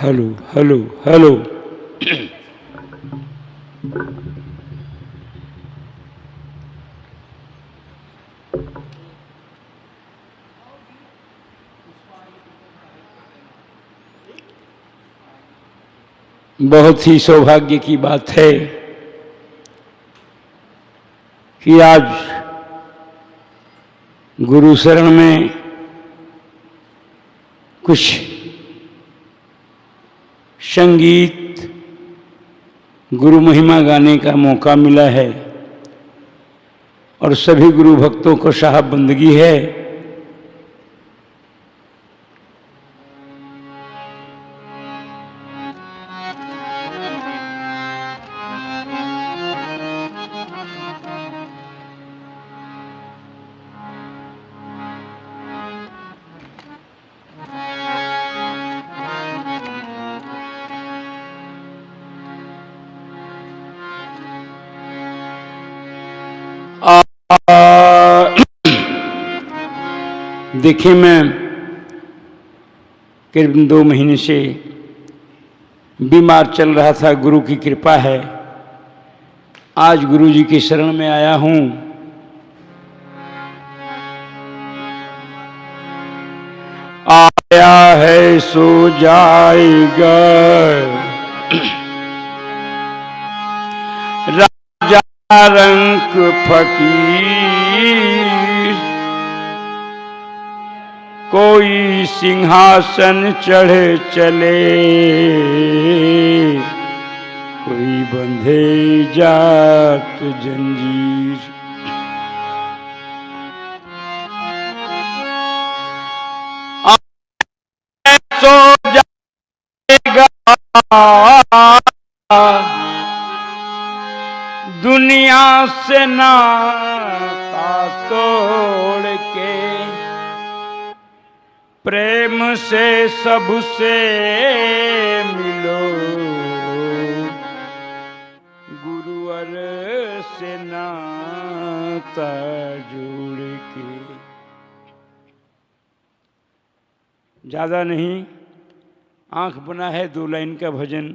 Hello hello hello. बहुत ही सौभाग्य की बात है कि आज गुरु शरण में कुछ संगीत गुरु महिमा गाने का मौका मिला है और सभी गुरु भक्तों को साहब बंदगी है देखिए, मैं करीब 2 महीने से बीमार चल रहा था। गुरु की कृपा है, आज गुरु जी की शरण में आया हूं। आया है सो जाएगा, राजा रंक फकीर, कोई सिंहासन चढ़े चले, कोई बंधे जात जंजीर। सो जाएगा दुनिया से नाता तोड़ के, प्रेम से सबसे मिलो, गुरुवर से नाता जोड़ के। ज़्यादा नहीं, आंख बना है 2 लाइन का भजन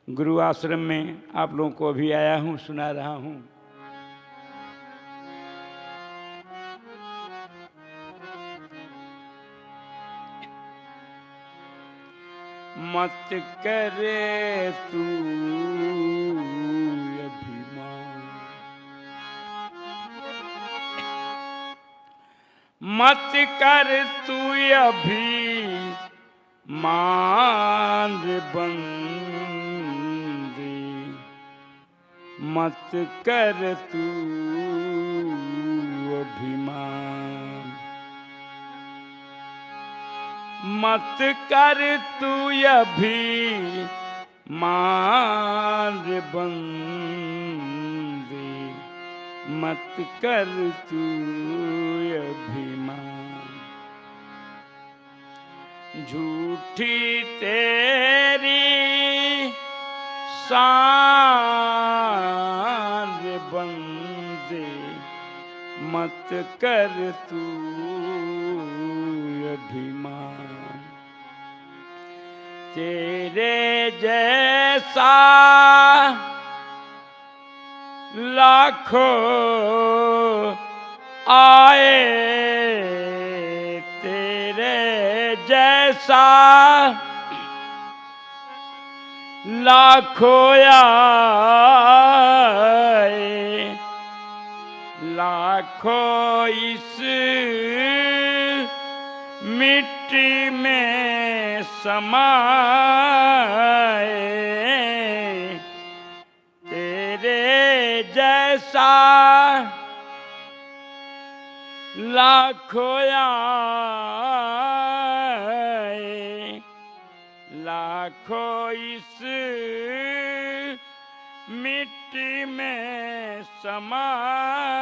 गुरु आश्रम में आप लोगों को अभी आया हूँ, सुना रहा हूँ। मत करे तू अभिमान, मत कर तू अभिमान बंदे, मत कर तू अभिमान, मत कर तू अभिमान बंदे, मत कर तू अभिमान। झूठी तेरी शान बंदे, मत कर तू अभिमान। तेरे जैसा लाखों आए, तेरे जैसा लाखों आए, लाखों इस मिट्टी में समाए, तेरे जैसा लाखों आए, लाखों इस मिट्टी में समाए,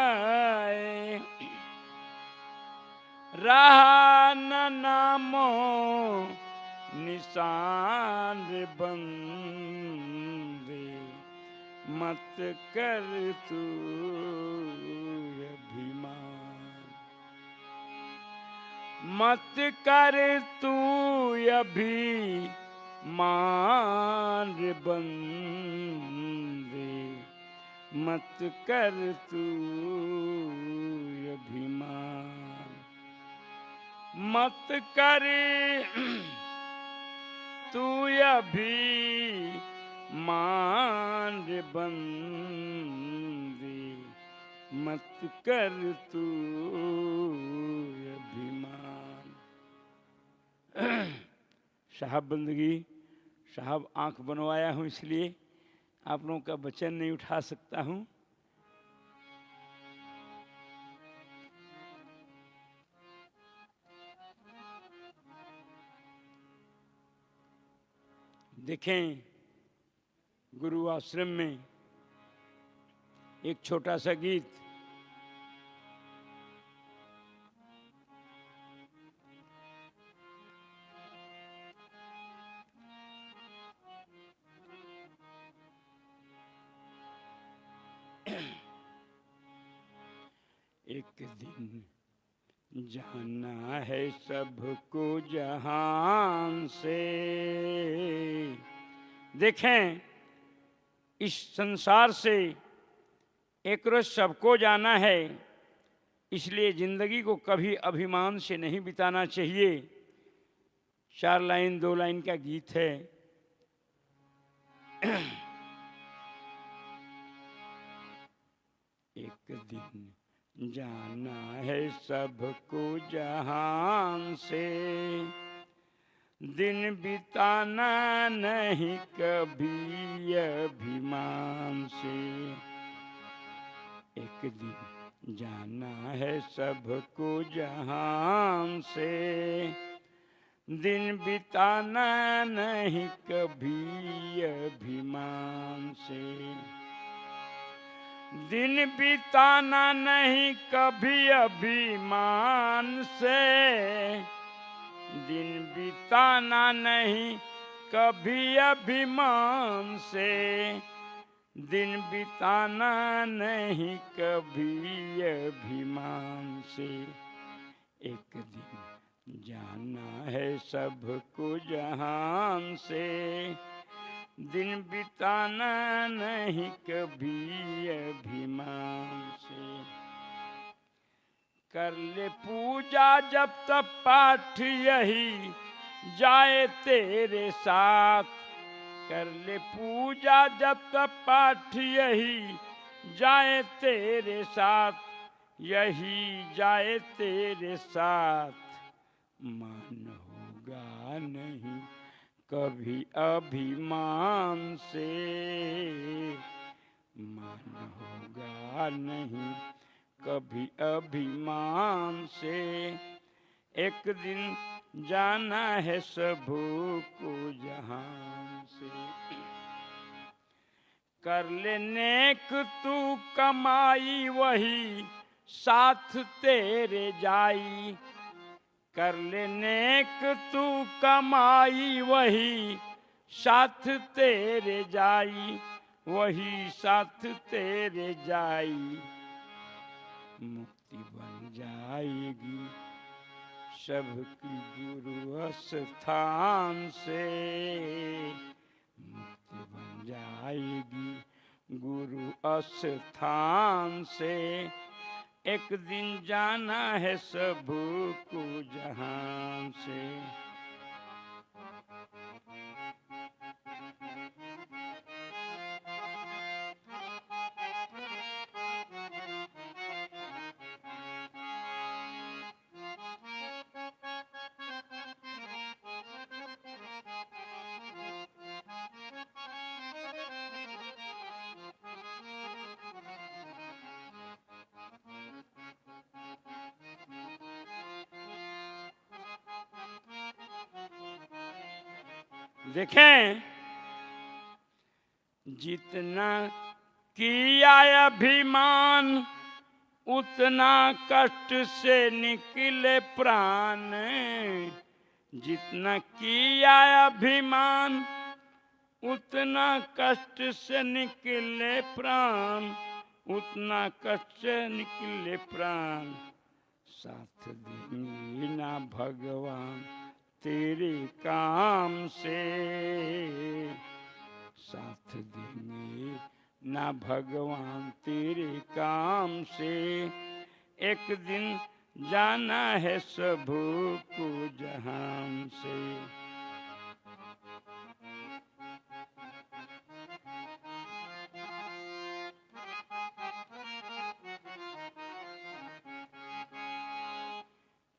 रहा न नामो निशान बंदे, मत कर तू अभिमान, मत कर तू अभिमान मान रे बंदे मत कर तू अभिमान, मत कर तू अभिमान रे बंदे मत कर तू अभिमान। साहब बंदगी, साहब आंख बनवाया हूँ इसलिए आप लोगों का वचन नहीं उठा सकता हूँ। देखें, गुरु आश्रम में एक छोटा सा गीत, एक दिन जाना है सबको जहान से। देखें, इस संसार से एक रोज सबको जाना है, इसलिए जिंदगी को कभी अभिमान से नहीं बिताना चाहिए। 4 लाइन 2 लाइन का गीत है। एक दिन जाना है सबको जहान से, दिन बिताना नहीं कभी अभिमान से। एक दिन जाना है सबको जहान से, दिन बिताना नहीं कभी अभिमान से। दिन बिताना नहीं कभी अभिमान से, दिन बिताना नहीं कभी अभिमान से, दिन बिताना नहीं कभी अभिमान से। एक दिन जाना है सबको जहान से, दिन बिताना नहीं कभी अभिमान से। कर ले पूजा जब तक पाठ यही जाए तेरे साथ, कर ले पूजा जब तक पाठ यही जाए तेरे साथ, यही जाए तेरे साथ। मान होगा नहीं कभी अभिमान से, मान होगा नहीं कभी अभिमान से। एक दिन जाना है सबको जहान से। कर ले नेक तू कमाई वही साथ तेरे जाई, कर ले नेक तू कमाई वही साथ तेरे जाई, वही साथ तेरे जाई। मुक्ति बन जाएगी सबकी गुरु स्थान से, मुक्ति बन जाएगी गुरु स्थान से। एक दिन जाना है सबको जहान से। देखें, जितना किया अभिमान उतना कष्ट से निकले प्राण, जितना किया अभिमान उतना कष्ट से निकले प्राण, उतना कष्ट से निकले प्राण। साथ देंगे ना भगवान तेरे काम से, साथ देंगे ना भगवान तेरे काम से। एक दिन जाना है सबको जहां से।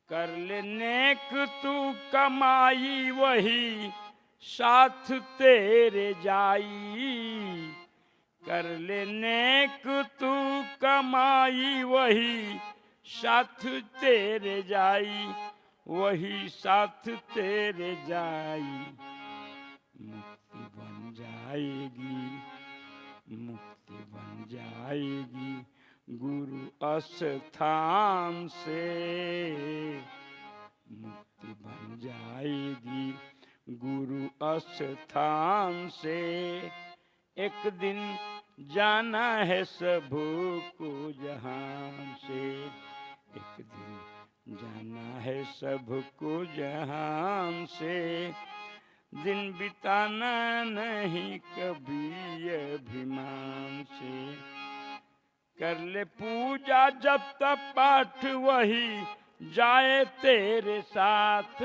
कर ले नेक तू कमाई वही साथ तेरे जाई। कर ले नेक तू कमाई वही साथ तेरे जाई, वही साथ तेरे जाई। मुक्ति बन जाएगी, मुक्ति बन जाएगी गुरु स्थान से। मुक्ति बन जाएगी गुरु स्थान से। एक दिन जाना है सबको जहां से। एक दिन जाना है सबको जहां से। दिन बिताना नहीं कभी अभिमान से। कर ले पूजा जब तक पाठ वही जाए तेरे साथ।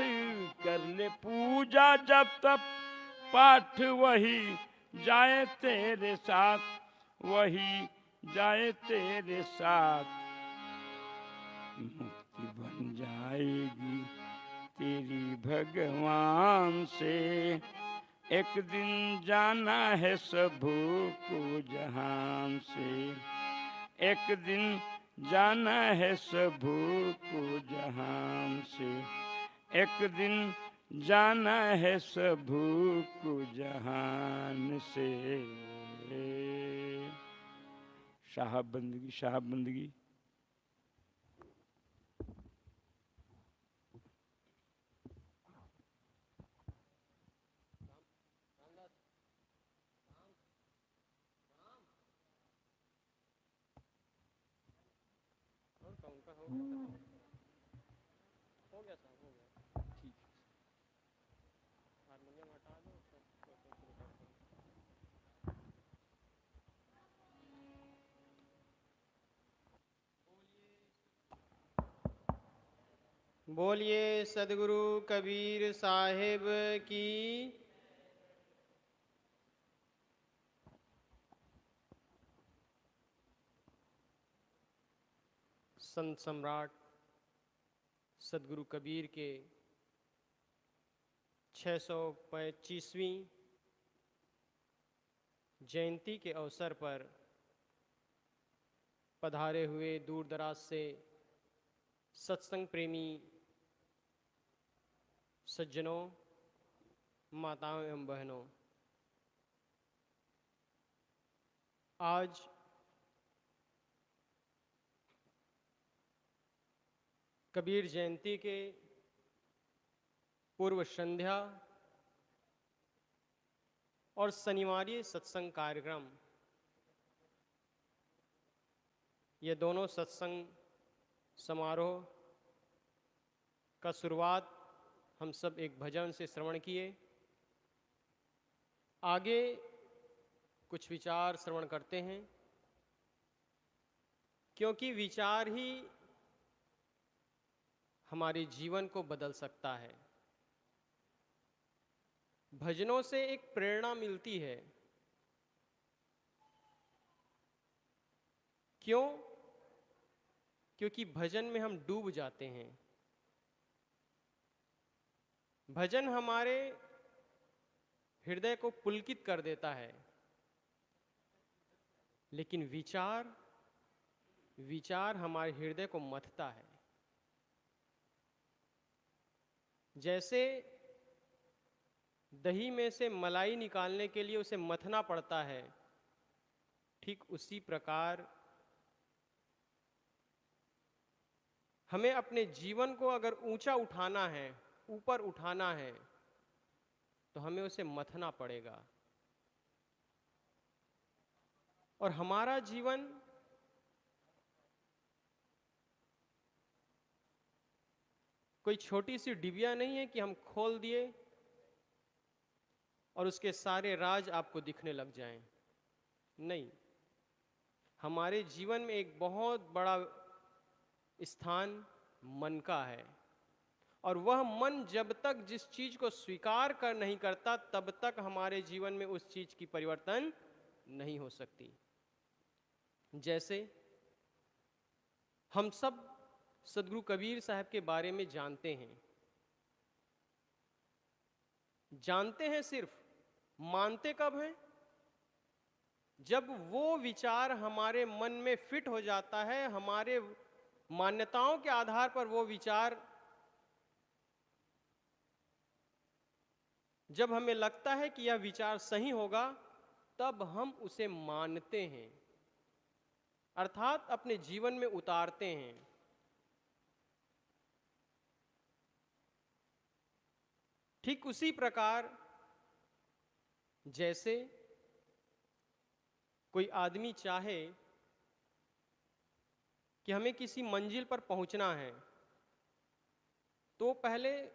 कर ले पूजा जब तक पाठ वही जाए तेरे साथ, वही जाए तेरे साथ। मुक्ति बन जाएगी तेरी भगवान से। एक दिन जाना है सबको जहां से। एक दिन जाना है सबको जहां से। एक दिन जाना है सबको जहान से। साहब बंदगी, साहब बंदगी। बोलिए सदगुरु कबीर साहिब की। संत सम्राट सदगुरु कबीर के 625वीं जयंती के अवसर पर पधारे हुए दूर दराज से सत्संग प्रेमी सज्जनों, माताओं एवं बहनों, आज कबीर जयंती के पूर्व संध्या और शनिवारी सत्संग कार्यक्रम, ये दोनों सत्संग समारोह का शुरुआत हम सब एक भजन से श्रवण किए। आगे कुछ विचार श्रवण करते हैं, क्योंकि विचार ही हमारे जीवन को बदल सकता है। भजनों से एक प्रेरणा मिलती है। क्यों? क्योंकि भजन में हम डूब जाते हैं। भजन हमारे हृदय को पुलकित कर देता है, लेकिन विचार हमारे हृदय को मथता है। जैसे दही में से मलाई निकालने के लिए उसे मथना पड़ता है, ठीक उसी प्रकार हमें अपने जीवन को अगर ऊंचा उठाना है, ऊपर उठाना है, तो हमें उसे मथना पड़ेगा। और हमारा जीवन कोई छोटी सी डिबिया नहीं है कि हम खोल दिए और उसके सारे राज आपको दिखने लग जाएं। नहीं, हमारे जीवन में एक बहुत बड़ा स्थान मन का है, और वह मन जब तक जिस चीज को स्वीकार कर नहीं करता तब तक हमारे जीवन में उस चीज की परिवर्तन नहीं हो सकती। जैसे हम सब सदगुरु कबीर साहब के बारे में जानते हैं, सिर्फ मानते कब हैं? जब वो विचार हमारे मन में फिट हो जाता है, हमारे मान्यताओं के आधार पर वो विचार, जब हमें लगता है कि यह विचार सही होगा, तब हम उसे मानते हैं, अर्थात अपने जीवन में उतारते हैं। ठीक उसी प्रकार जैसे कोई आदमी चाहे कि हमें किसी मंजिल पर पहुंचना है, तो पहले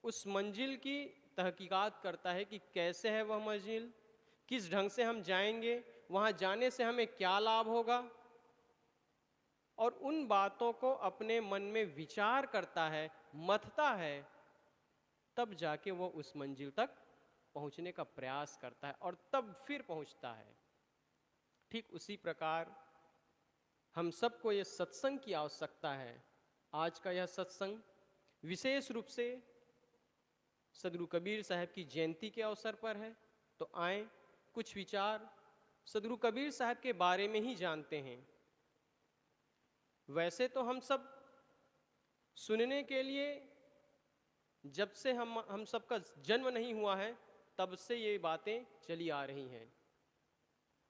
उस मंजिल की तहकीकात करता है कि कैसे है वह मंजिल, किस ढंग से हम जाएंगे, वहां जाने से हमें क्या लाभ होगा, और उन बातों को अपने मन में विचार करता है, मथता है, तब जाके वो उस मंजिल तक पहुंचने का प्रयास करता है और तब फिर पहुंचता है। ठीक उसी प्रकार हम सबको ये सत्संग की आवश्यकता है। आज का यह सत्संग विशेष रूप से सदगुरु कबीर साहब की जयंती के अवसर पर है, तो आए कुछ विचार सदगुरु कबीर साहब के बारे में ही जानते हैं। वैसे तो हम सब सुनने के लिए, जब से हम सबका जन्म नहीं हुआ है तब से ये बातें चली आ रही हैं,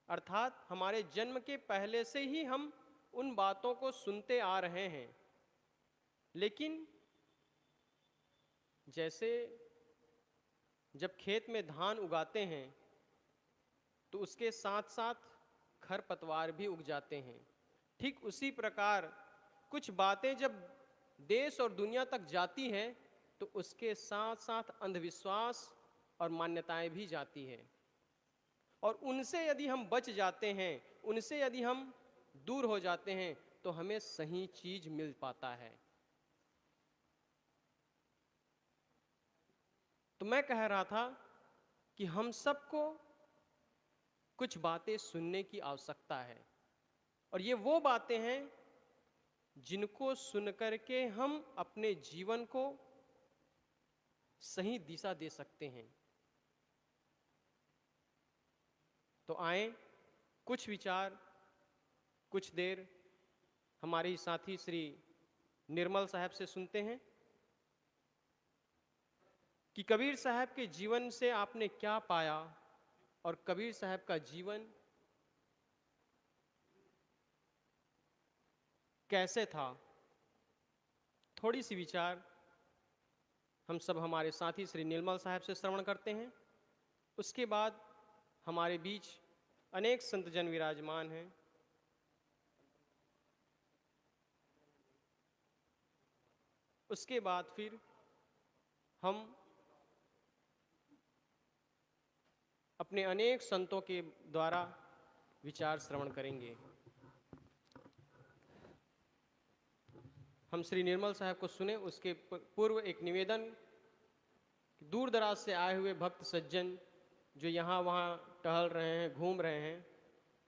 अर्थात हमारे जन्म के पहले से ही हम उन बातों को सुनते आ रहे हैं। लेकिन जैसे जब खेत में धान उगाते हैं तो उसके साथ साथ खरपतवार भी उग जाते हैं। ठीक उसी प्रकार कुछ बातें जब देश और दुनिया तक जाती हैं तो उसके साथ साथ अंधविश्वास और मान्यताएं भी जाती हैं, और उनसे यदि हम बच जाते हैं, उनसे यदि हम दूर हो जाते हैं, तो हमें सही चीज मिल पाता है। तो मैं कह रहा था कि हम सबको कुछ बातें सुनने की आवश्यकता है, और ये वो बातें हैं जिनको सुनकर के हम अपने जीवन को सही दिशा दे सकते हैं। तो आए कुछ विचार कुछ देर हमारे साथी श्री निर्मल साहब से सुनते हैं कि कबीर साहब के जीवन से आपने क्या पाया और कबीर साहब का जीवन कैसे था। थोड़ी सी विचार हम सब हमारे साथी श्री निर्मल साहब से श्रवण करते हैं। उसके बाद हमारे बीच अनेक संतजन विराजमान हैं। उसके बाद फिर हम अपने अनेक संतों के द्वारा विचार श्रवण करेंगे। हम श्री निर्मल साहब को सुने उसके पूर्व एक निवेदन, दूर दराज से आए हुए भक्त सज्जन जो यहाँ वहाँ टहल रहे हैं, घूम रहे हैं,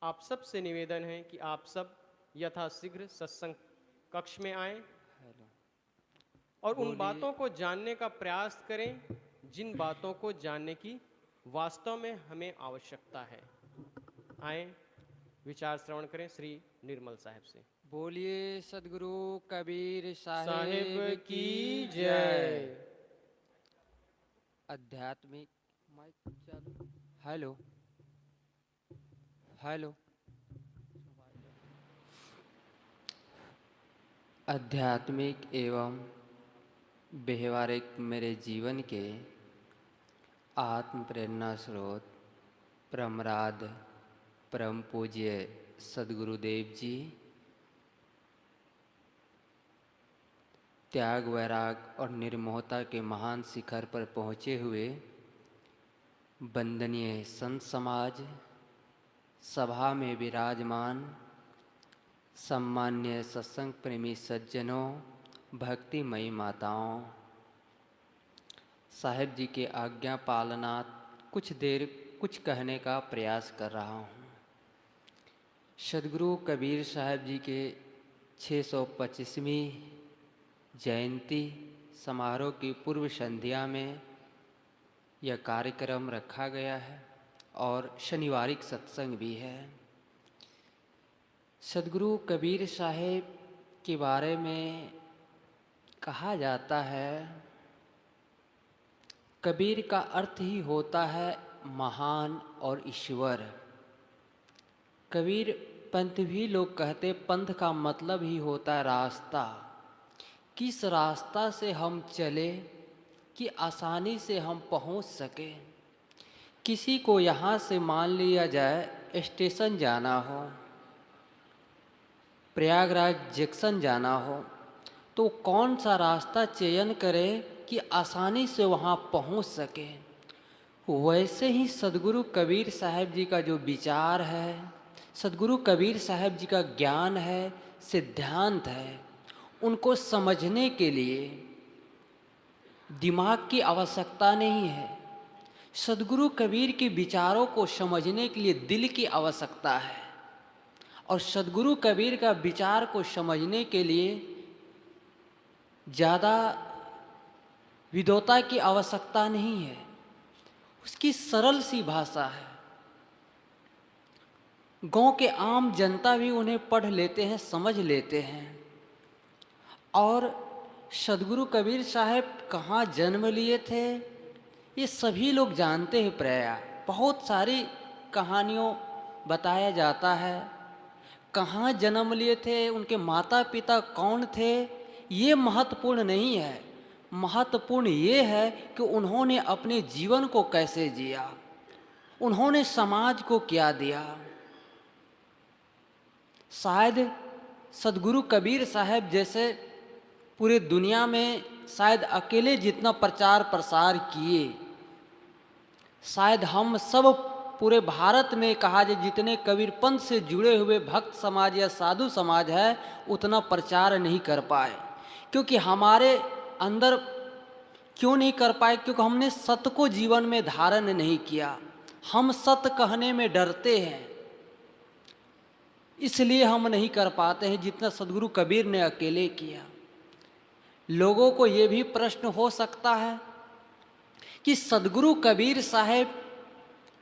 आप सब से निवेदन है कि आप सब यथाशीघ्र सत्संग कक्ष में आएं और उन बातों को जानने का प्रयास करें जिन बातों को जानने की वास्तव में हमें आवश्यकता है। आए विचार श्रवण करें श्री निर्मल साहब से। बोलिए सदगुरु कबीर साहिब साहेब की जय। आध्यात्मिक माइक चालू। Hello hello. आध्यात्मिक एवं व्यवहारिक मेरे जीवन के आत्म प्रेरणा स्रोत परमराध परम पूज्य सदगुरुदेव जी त्याग, वैराग और निर्मोहता के महान शिखर पर पहुँचे हुए वंदनीय संत समाज, सभा में विराजमान सम्मान्य सत्संग प्रेमी सज्जनों, भक्तिमयी माताओं, साहिब जी के आज्ञा पालना कुछ देर कुछ कहने का प्रयास कर रहा हूँ। सदगुरु कबीर साहब जी के 625वीं जयंती समारोह की पूर्व संध्या में यह कार्यक्रम रखा गया है और शनिवारिक सत्संग भी है। सदगुरु कबीर साहब के बारे में कहा जाता है, कबीर का अर्थ ही होता है महान और ईश्वर। कबीर पंथ भी लोग कहते, पंथ का मतलब ही होता है रास्ता। किस रास्ता से हम चले कि आसानी से हम पहुंच सके। किसी को यहाँ से मान लिया जाए स्टेशन जाना हो, प्रयागराज जंक्शन जाना हो, तो कौन सा रास्ता चयन करे कि आसानी से वहाँ पहुँच सके। वैसे ही सदगुरु कबीर साहब जी का जो विचार है, सदगुरु कबीर साहब जी का ज्ञान है, सिद्धांत है, उनको समझने के लिए दिमाग की आवश्यकता नहीं है। सदगुरु कबीर के विचारों को समझने के लिए दिल की आवश्यकता है और सदगुरु कबीर का विचार को समझने के लिए ज़्यादा विद्वता की आवश्यकता नहीं है। उसकी सरल सी भाषा है, गांव के आम जनता भी उन्हें पढ़ लेते हैं, समझ लेते हैं। और सदगुरु कबीर साहब कहाँ जन्म लिए थे ये सभी लोग जानते हैं। प्रायः बहुत सारी कहानियों बताया जाता है, कहाँ जन्म लिए थे, उनके माता पिता कौन थे, ये महत्वपूर्ण नहीं है। महत्वपूर्ण ये है कि उन्होंने अपने जीवन को कैसे जिया, उन्होंने समाज को क्या दिया। शायद सदगुरु कबीर साहब जैसे पूरे दुनिया में शायद अकेले जितना प्रचार प्रसार किए, शायद हम सब पूरे भारत में कहा जाए जितने कबीर पंथ से जुड़े हुए भक्त समाज या साधु समाज है उतना प्रचार नहीं कर पाए। क्योंकि हमारे अंदर क्यों नहीं कर पाए? क्योंकि हमने सत्य को जीवन में धारण नहीं किया। हम सत्य कहने में डरते हैं, इसलिए हम नहीं कर पाते हैं जितना सदगुरु कबीर ने अकेले किया। लोगों को ये भी प्रश्न हो सकता है कि सदगुरु कबीर साहब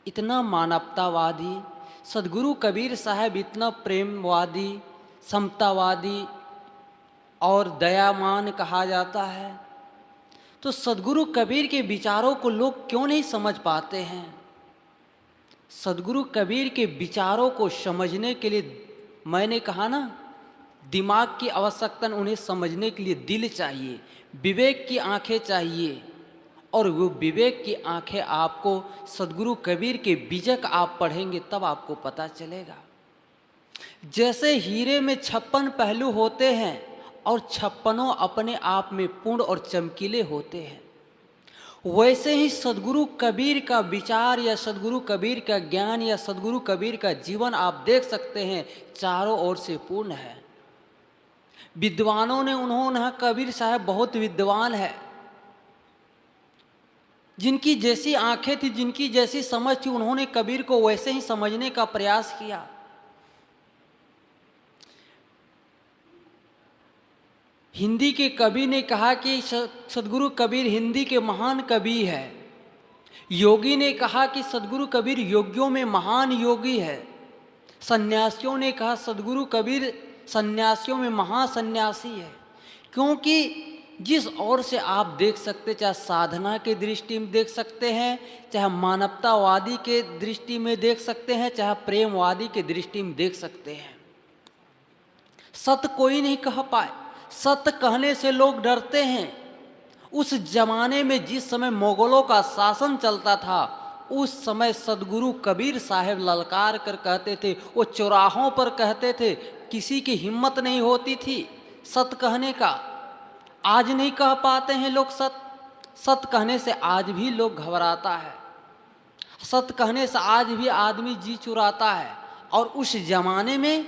इतना मानवतावादी, सदगुरु कबीर साहब इतना प्रेमवादी, समतावादी और दयामान कहा जाता है, तो सदगुरु कबीर के विचारों को लोग क्यों नहीं समझ पाते हैं? सदगुरु कबीर के विचारों को समझने के लिए मैंने कहा ना, दिमाग की आवश्यकता, उन्हें समझने के लिए दिल चाहिए, विवेक की आंखें चाहिए। और वो विवेक की आंखें आपको सदगुरु कबीर के बीजक आप पढ़ेंगे तब आपको पता चलेगा। जैसे हीरे में 56 पहलू होते हैं और 56 अपने आप में पूर्ण और चमकीले होते हैं, वैसे ही सदगुरु कबीर का विचार या सदगुरु कबीर का ज्ञान या सदगुरु कबीर का जीवन आप देख सकते हैं चारों ओर से पूर्ण है। विद्वानों ने उन्होंने कबीर साहब बहुत विद्वान है, जिनकी जैसी आंखें थी, जिनकी जैसी समझ थी, उन्होंने कबीर को वैसे ही समझने का प्रयास किया। हिंदी के कवि ने कहा कि सदगुरु कबीर हिंदी के महान कवि है। योगी ने कहा कि सदगुरु कबीर योगियों में महान योगी है। सन्यासियों ने कहा सदगुरु कबीर सन्यासियों में महासन्यासी है। क्योंकि जिस ओर से आप देख सकते, चाहे साधना के दृष्टि में देख सकते हैं, चाहे मानवतावादी के दृष्टि में देख सकते हैं, चाहे प्रेमवादी के दृष्टि में देख सकते हैं, सत्य कोई नहीं कह पाए। सत्य कहने से लोग डरते हैं। उस जमाने में जिस समय मुगलों का शासन चलता था, उस समय सदगुरु कबीर साहब ललकार कर कहते थे, वो चौराहों पर कहते थे, किसी की हिम्मत नहीं होती थी सत्य कहने का। आज नहीं कह पाते हैं लोग सत। सत कहने से आज भी लोग घबराता है। सत कहने से आज भी आदमी जी चुराता है। और उस जमाने में,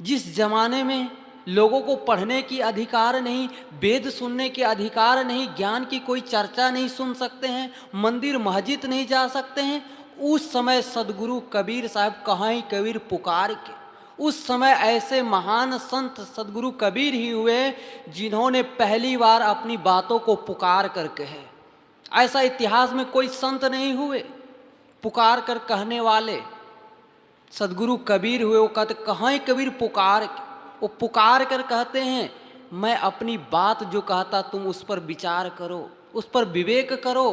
जिस जमाने में लोगों को पढ़ने की अधिकार नहीं, वेद सुनने के अधिकार नहीं, ज्ञान की कोई चर्चा नहीं सुन सकते हैं, मंदिर मस्जिद नहीं जा सकते हैं, उस समय सदगुरु कबीर साहब कहाँ कबीर पुकार के, उस समय ऐसे महान संत सदगुरु कबीर ही हुए जिन्होंने पहली बार अपनी बातों को पुकार कर कहे। ऐसा इतिहास में कोई संत नहीं हुए पुकार कर कहने वाले। सदगुरु कबीर हुए, वो कहते कहाँ कबीर पुकार के, वो पुकार कर कहते हैं मैं अपनी बात जो कहता तुम उस पर विचार करो, उस पर विवेक करो,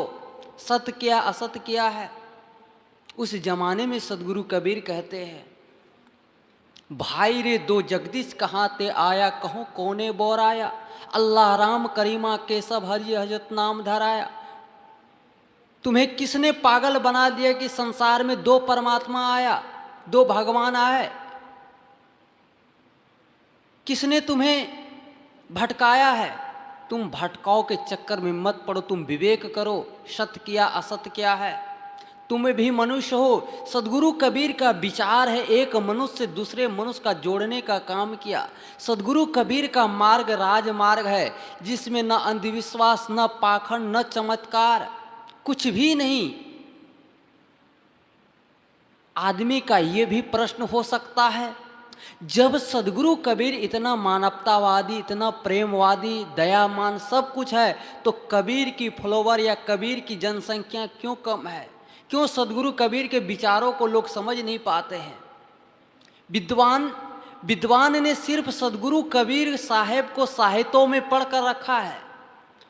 सत्य क्या असत्य क्या है। उस जमाने में सदगुरु कबीर कहते हैं भाई रे दो जगदीश कहाँ ते आया, कहो कोने बोराया, अल्लाह राम करीमा केशव हरि हजरत नाम धराया। तुम्हें किसने पागल बना दिया कि संसार में दो परमात्मा आया, दो भगवान आए। किसने तुम्हें भटकाया है। तुम भटकाव के चक्कर में मत पड़ो, तुम विवेक करो सत्य क्या असत्य क्या है। तुम भी मनुष्य हो। सदगुरु कबीर का विचार है एक मनुष्य से दूसरे मनुष्य का जोड़ने का काम किया। सदगुरु कबीर का मार्ग राजमार्ग है जिसमें न अंधविश्वास, न पाखंड, न चमत्कार, कुछ भी नहीं। आदमी का ये भी प्रश्न हो सकता है जब सदगुरु कबीर इतना मानवतावादी, इतना प्रेमवादी, दयामान सब कुछ है, तो कबीर की फॉलोवर या कबीर की जनसंख्या क्यों कम है। क्यों सदगुरु कबीर के विचारों को लोग समझ नहीं पाते हैं। विद्वान ने सिर्फ सदगुरु कबीर साहेब को साहित्यों में पढ़ कर रखा है।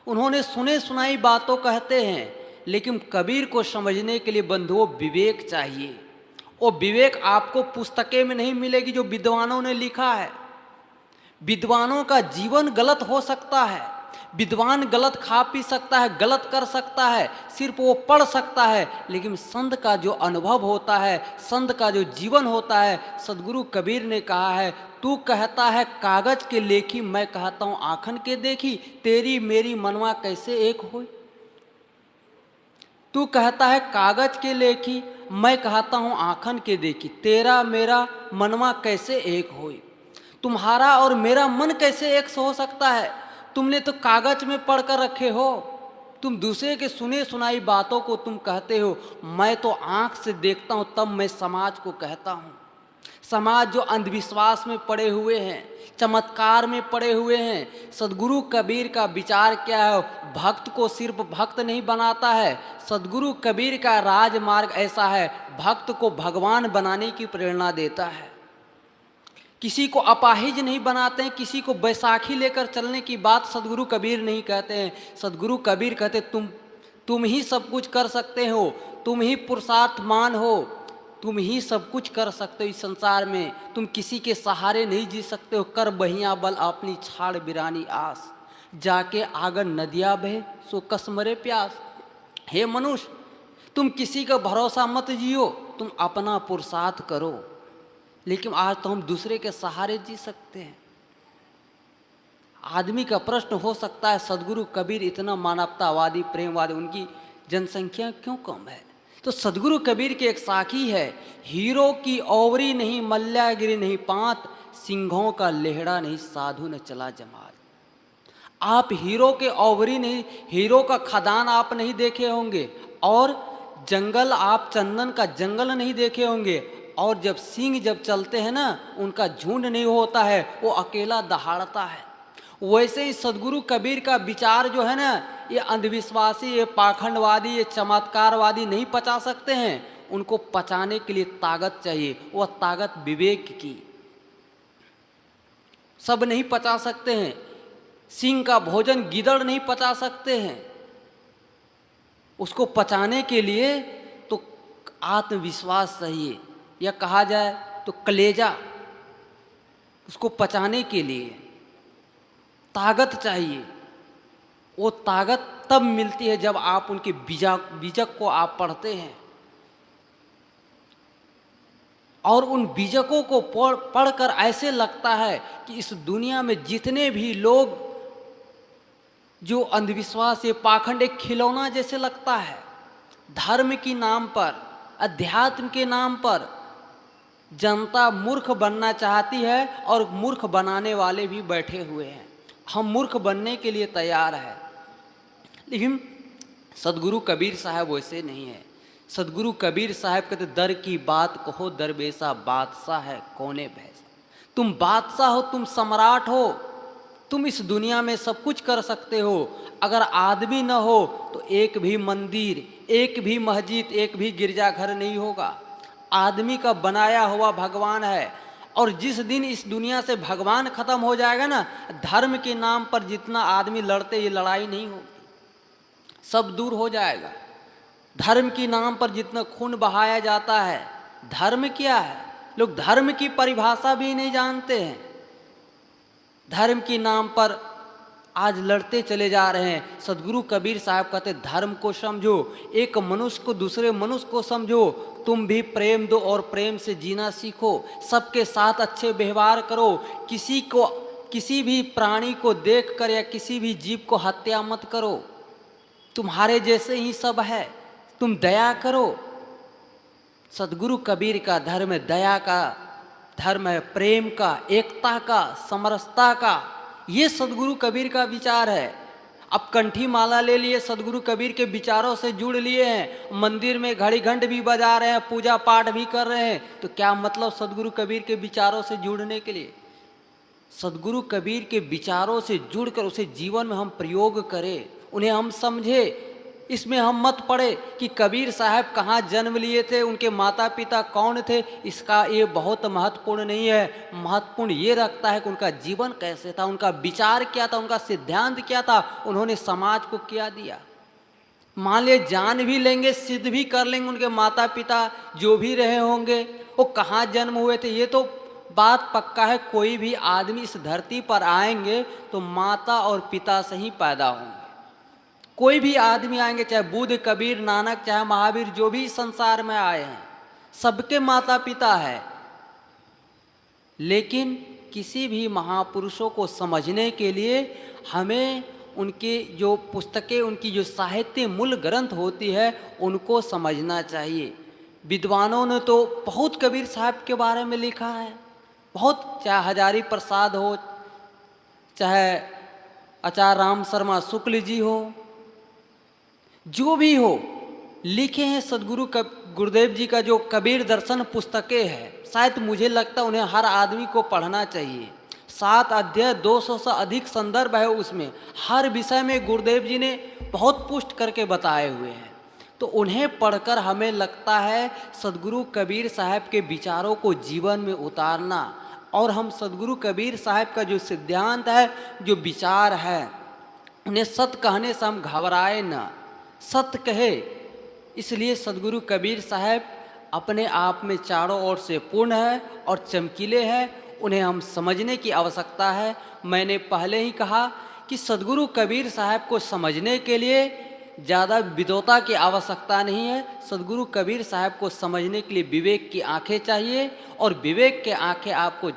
उन्होंने सुने सुनाई बातों कहते हैं, लेकिन कबीर को समझने के लिए बंधुओं विवेक चाहिए। वो विवेक आपको पुस्तकें में नहीं मिलेगी जो विद्वानों ने लिखा है। विद्वानों का जीवन गलत हो सकता है, विद्वान गलत खा पी सकता है, गलत कर सकता है, सिर्फ वो पढ़ सकता है, लेकिन संत का जो अनुभव होता है, संत का जो जीवन होता है, सदगुरु कबीर ने कहा है तू कहता है कागज के लेखी, मैं कहता हूँ आँखन के देखी, तेरी मेरी मनवा कैसे एक हो। तू कहता है कागज के लेखी, मैं कहता हूँ आँखन के देखी, तेरा मेरा मनवा कैसे एक होई। तुम्हारा और मेरा मन कैसे एक हो सकता है। तुमने तो कागज में पढ़ कर रखे हो, तुम दूसरे के सुने सुनाई बातों को तुम कहते हो। मैं तो आँख से देखता हूँ, तब मैं समाज को कहता हूँ। समाज जो अंधविश्वास में पड़े हुए हैं, चमत्कार में पड़े हुए हैं। सदगुरु कबीर का विचार क्या है, भक्त को सिर्फ भक्त नहीं बनाता है। सदगुरु कबीर का राजमार्ग ऐसा है, भक्त को भगवान बनाने की प्रेरणा देता है। किसी को अपाहिज नहीं बनाते हैं, किसी को बैसाखी लेकर चलने की बात सदगुरु कबीर नहीं कहते हैं। सदगुरु कबीर कहते तुम ही सब कुछ कर सकते हो, तुम ही पुरुषार्थमान हो, तुम ही सब कुछ कर सकते हो इस संसार में। तुम किसी के सहारे नहीं जी सकते हो। कर बहिया बल अपनी छाड़ बिरानी आस, जाके आगन नदिया बहे सो कसमरे प्यास। हे मनुष्य, तुम किसी का भरोसा मत जियो, तुम अपना पुरुषार्थ करो। लेकिन आज तो हम दूसरे के सहारे जी सकते हैं। आदमी का प्रश्न हो सकता है सदगुरु कबीर इतना मानवतावादी, प्रेमवादी, उनकी जनसंख्या क्यों कम है। तो सदगुरु कबीर की एक साखी है, हीरो की ओवरी नहीं मल्लागिरी नहीं पात, सिंहों का लेहड़ा नहीं साधु न चला जमात। आप हीरो के ओवरी नहीं, हीरो का खदान आप नहीं देखे होंगे, और जंगल आप चंदन का जंगल नहीं देखे होंगे, और जब सिंह जब चलते हैं ना, उनका झुंड नहीं होता है, वो अकेला दहाड़ता है। वैसे ही सदगुरु कबीर का विचार जो है ना, ये अंधविश्वासी, ये पाखंडवादी, ये चमत्कारवादी नहीं पचा सकते हैं। उनको पचाने के लिए ताकत चाहिए, वह ताकत विवेक की। सब नहीं पचा सकते हैं। सिंह का भोजन गिदड़ नहीं पचा सकते हैं। उसको पचाने के लिए तो आत्मविश्वास चाहिए, या कहा जाए तो कलेजा। उसको पचाने के लिए ताकत चाहिए। वो ताकत तब मिलती है जब आप उनके बीजक को आप पढ़ते हैं, और उन बीजकों को पढ़कर ऐसे लगता है कि इस दुनिया में जितने भी लोग जो अंधविश्वास, ये पाखंड एक खिलौना जैसे लगता है। धर्म की नाम पर, अध्यात्म के नाम पर जनता मूर्ख बनना चाहती है और मूर्ख बनाने वाले भी बैठे हुए हैं। हम मूर्ख बनने के लिए तैयार हैं, लेकिन सदगुरु कबीर साहब वैसे नहीं है। सदगुरु कबीर साहब कहते दर की बात कहो दरवेशा, बादशाह है कौने भैसा। तुम बादशाह हो, तुम सम्राट हो, तुम इस दुनिया में सब कुछ कर सकते हो। अगर आदमी न हो तो एक भी मंदिर, एक भी मस्जिद, एक भी गिरजाघर नहीं होगा। आदमी का बनाया हुआ भगवान है, और जिस दिन इस दुनिया से भगवान खत्म हो जाएगा ना, धर्म के नाम पर जितना आदमी लड़ते, ये लड़ाई नहीं होगी, सब दूर हो जाएगा। धर्म की नाम पर जितना खून बहाया जाता है, धर्म क्या है? लोग धर्म की परिभाषा भी नहीं जानते हैं। धर्म की नाम पर आज लड़ते चले जा रहे हैं। सदगुरु कबीर साहब कहते धर्म को समझो, एक मनुष्य को दूसरे मनुष्य को समझो, तुम भी प्रेम दो और प्रेम से जीना सीखो, सबके साथ अच्छे व्यवहार करो, किसी भी प्राणी को देखकर या किसी भी जीव को हत्या मत करो, तुम्हारे जैसे ही सब है, तुम दया करो। सदगुरु कबीर का धर्म है, दया का धर्म है, प्रेम का, एकता का, समरसता का। ये सदगुरु कबीर का विचार है। अब कंठी माला ले लिए, सदगुरु कबीर के विचारों से जुड़ लिए हैं, मंदिर में घड़ी घंट भी बजा रहे हैं, पूजा पाठ भी कर रहे हैं, तो क्या मतलब सदगुरु कबीर के विचारों से जुड़ने के लिए? सदगुरु कबीर के विचारों से जुड़कर उसे जीवन में हम प्रयोग करें, उन्हें हम समझे। इसमें हम मत पड़े कि कबीर साहब कहाँ जन्म लिए थे, उनके माता पिता कौन थे, इसका ये बहुत महत्वपूर्ण नहीं है। महत्वपूर्ण ये रखता है कि उनका जीवन कैसे था, उनका विचार क्या था, उनका सिद्धांत क्या था, उन्होंने समाज को क्या दिया। मान लिए जान भी लेंगे, सिद्ध भी कर लेंगे उनके माता पिता जो भी रहे होंगे वो कहाँ जन्म हुए थे, ये तो बात पक्का है। कोई भी आदमी इस धरती पर आएंगे तो माता और पिता से ही पैदा होंगे। कोई भी आदमी आएंगे, चाहे बुद्ध, कबीर, नानक, चाहे महावीर, जो भी संसार में आए हैं, सबके माता पिता है। लेकिन किसी भी महापुरुषों को समझने के लिए हमें उनकी जो पुस्तकें, उनकी जो साहित्य मूल ग्रंथ होती है, उनको समझना चाहिए। विद्वानों ने तो बहुत कबीर साहब के बारे में लिखा है, बहुत, चाहे हजारी प्रसाद हो, चाहे आचार्य राम शर्मा शुक्ल जी हो, जो भी हो, लिखे हैं। सदगुरु गुरुदेव जी का जो कबीर दर्शन पुस्तकें है, शायद मुझे लगता है उन्हें हर आदमी को पढ़ना चाहिए। 7 अध्याय, 200 से अधिक संदर्भ है उसमें, हर विषय में गुरुदेव जी ने बहुत पुष्ट करके बताए हुए हैं। तो उन्हें पढ़कर हमें लगता है सदगुरु कबीर साहब के विचारों को जीवन में उतारना, और हम सदगुरु कबीर साहब का जो सिद्धांत है, जो विचार है, उन्हें सत्य कहने से हम घबराए ना, सत्य कहे। इसलिए सदगुरु कबीर साहब अपने आप में चारों ओर से पूर्ण है और चमकीले हैं, उन्हें हम समझने की आवश्यकता है। मैंने पहले ही कहा कि सदगुरु कबीर साहब को समझने के लिए ज़्यादा विद्वता की आवश्यकता नहीं है। सदगुरु कबीर साहब को समझने के लिए विवेक की आंखें चाहिए, और विवेक के आंखें आपको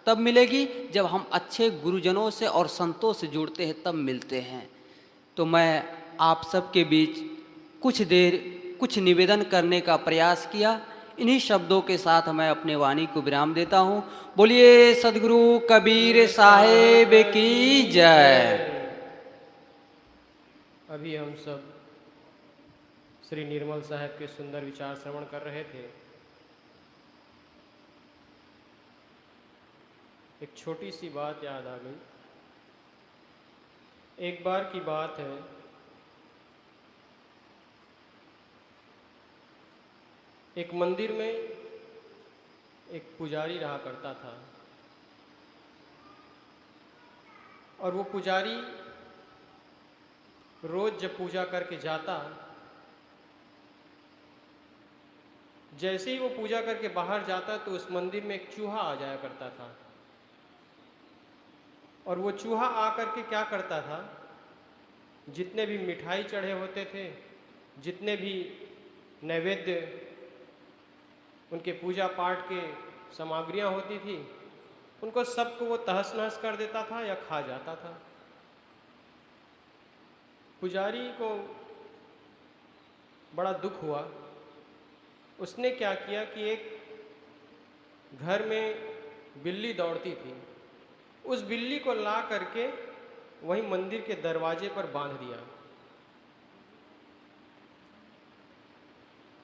तब मिलेगी जब हम अच्छे गुरुजनों से और संतों से जुड़ते हैं, तब मिलते हैं। तो मैं आप सबके बीच कुछ देर कुछ निवेदन करने का प्रयास किया। इन्हीं शब्दों के साथ मैं अपने वाणी को विराम देता हूँ। बोलिए सदगुरु कबीर साहेब की जय। अभी हम सब श्री निर्मल साहब के सुंदर विचार श्रवण कर रहे थे। एक छोटी सी बात याद आ गई। एक बार की बात है, एक मंदिर में एक पुजारी रहा करता था, और वो पुजारी रोज जब पूजा करके जाता, जैसे ही वो पूजा करके बाहर जाता तो उस मंदिर में एक चूहा आ जाया करता था। और वो चूहा आकर के क्या करता था, जितने भी मिठाई चढ़े होते थे, जितने भी नैवेद्य, उनके पूजा पाठ के सामग्रियां होती थी, उनको सबको वो तहस नहस कर देता था या खा जाता था। पुजारी को बड़ा दुख हुआ। उसने क्या किया कि एक घर में बिल्ली दौड़ती थी, उस बिल्ली को ला करके वहीं मंदिर के दरवाजे पर बांध दिया,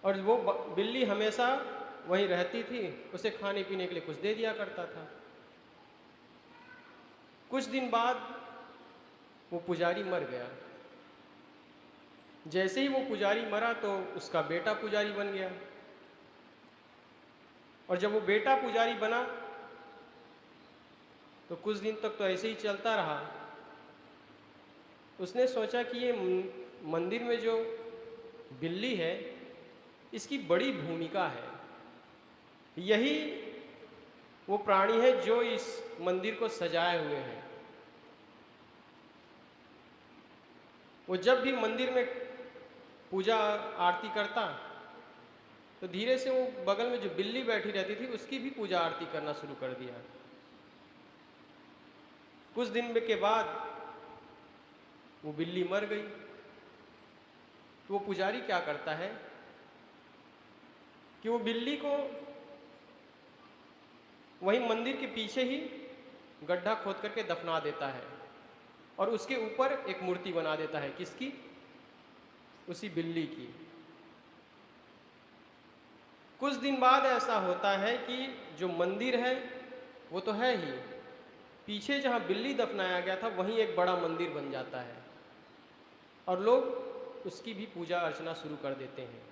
और वो बिल्ली हमेशा वहीं रहती थी, उसे खाने पीने के लिए कुछ दे दिया करता था। कुछ दिन बाद वो पुजारी मर गया। जैसे ही वो पुजारी मरा तो उसका बेटा पुजारी बन गया, और जब वो बेटा पुजारी बना तो कुछ दिन तक तो ऐसे ही चलता रहा। उसने सोचा कि ये मंदिर में जो बिल्ली है इसकी बड़ी भूमिका है, यही वो प्राणी है जो इस मंदिर को सजाए हुए हैं। वो जब भी मंदिर में पूजा आरती करता तो धीरे से वो बगल में जो बिल्ली बैठी रहती थी उसकी भी पूजा आरती करना शुरू कर दिया। कुछ दिन के बाद वो बिल्ली मर गई। तो वो पुजारी क्या करता है कि वो बिल्ली को वहीं मंदिर के पीछे ही गड्ढा खोद करके दफना देता है, और उसके ऊपर एक मूर्ति बना देता है। किसकी? उसी बिल्ली की। कुछ दिन बाद ऐसा होता है कि जो मंदिर है वो तो है ही, पीछे जहाँ बिल्ली दफनाया गया था वहीं एक बड़ा मंदिर बन जाता है, और लोग उसकी भी पूजा अर्चना शुरू कर देते हैं।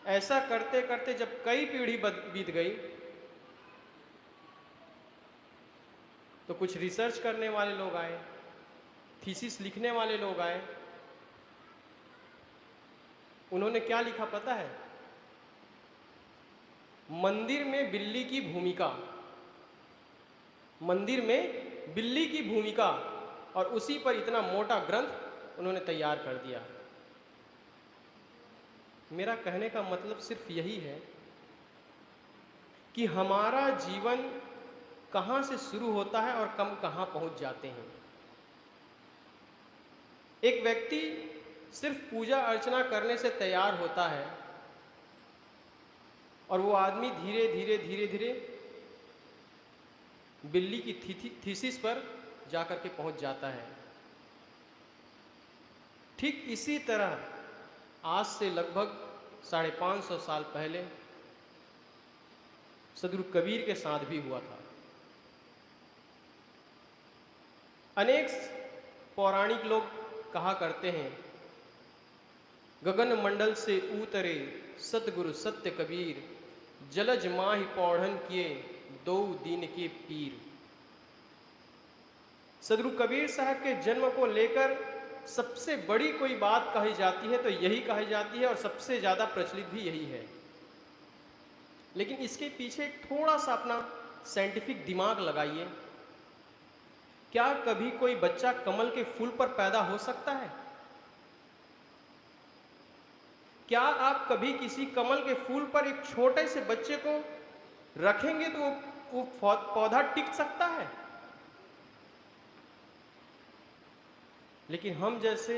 ऐसा करते करते जब कई पीढ़ी बीत गई तो कुछ रिसर्च करने वाले लोग आए, थीसिस लिखने वाले लोग आए। उन्होंने क्या लिखा पता है? मंदिर में बिल्ली की भूमिका, मंदिर में बिल्ली की भूमिका, और उसी पर इतना मोटा ग्रंथ उन्होंने तैयार कर दिया। मेरा कहने का मतलब सिर्फ यही है कि हमारा जीवन कहाँ से शुरू होता है और कम कहाँ पहुंच जाते हैं। एक व्यक्ति सिर्फ पूजा अर्चना करने से तैयार होता है, और वो आदमी धीरे धीरे धीरे धीरे बिल्ली की थीसिस पर जाकर के पहुंच जाता है। ठीक इसी तरह आज से लगभग 550 साल पहले सदगुरु कबीर के साथ भी हुआ था। अनेक पौराणिक लोग कहा करते हैं, गगन मंडल से उतरे सतगुरु सत्य कबीर, जलज माहि पौढ़न किए दो दीन के पीर। सदगुरु कबीर साहब के जन्म को लेकर सबसे बड़ी कोई बात कही जाती है तो यही कही जाती है, और सबसे ज़्यादा प्रचलित भी यही है। लेकिन इसके पीछे थोड़ा सा अपना साइंटिफिक दिमाग लगाइए। क्या कभी कोई बच्चा कमल के फूल पर पैदा हो सकता है? क्या आप कभी किसी कमल के फूल पर एक छोटे से बच्चे को रखेंगे तो वो पौधा टिक सकता है? लेकिन हम जैसे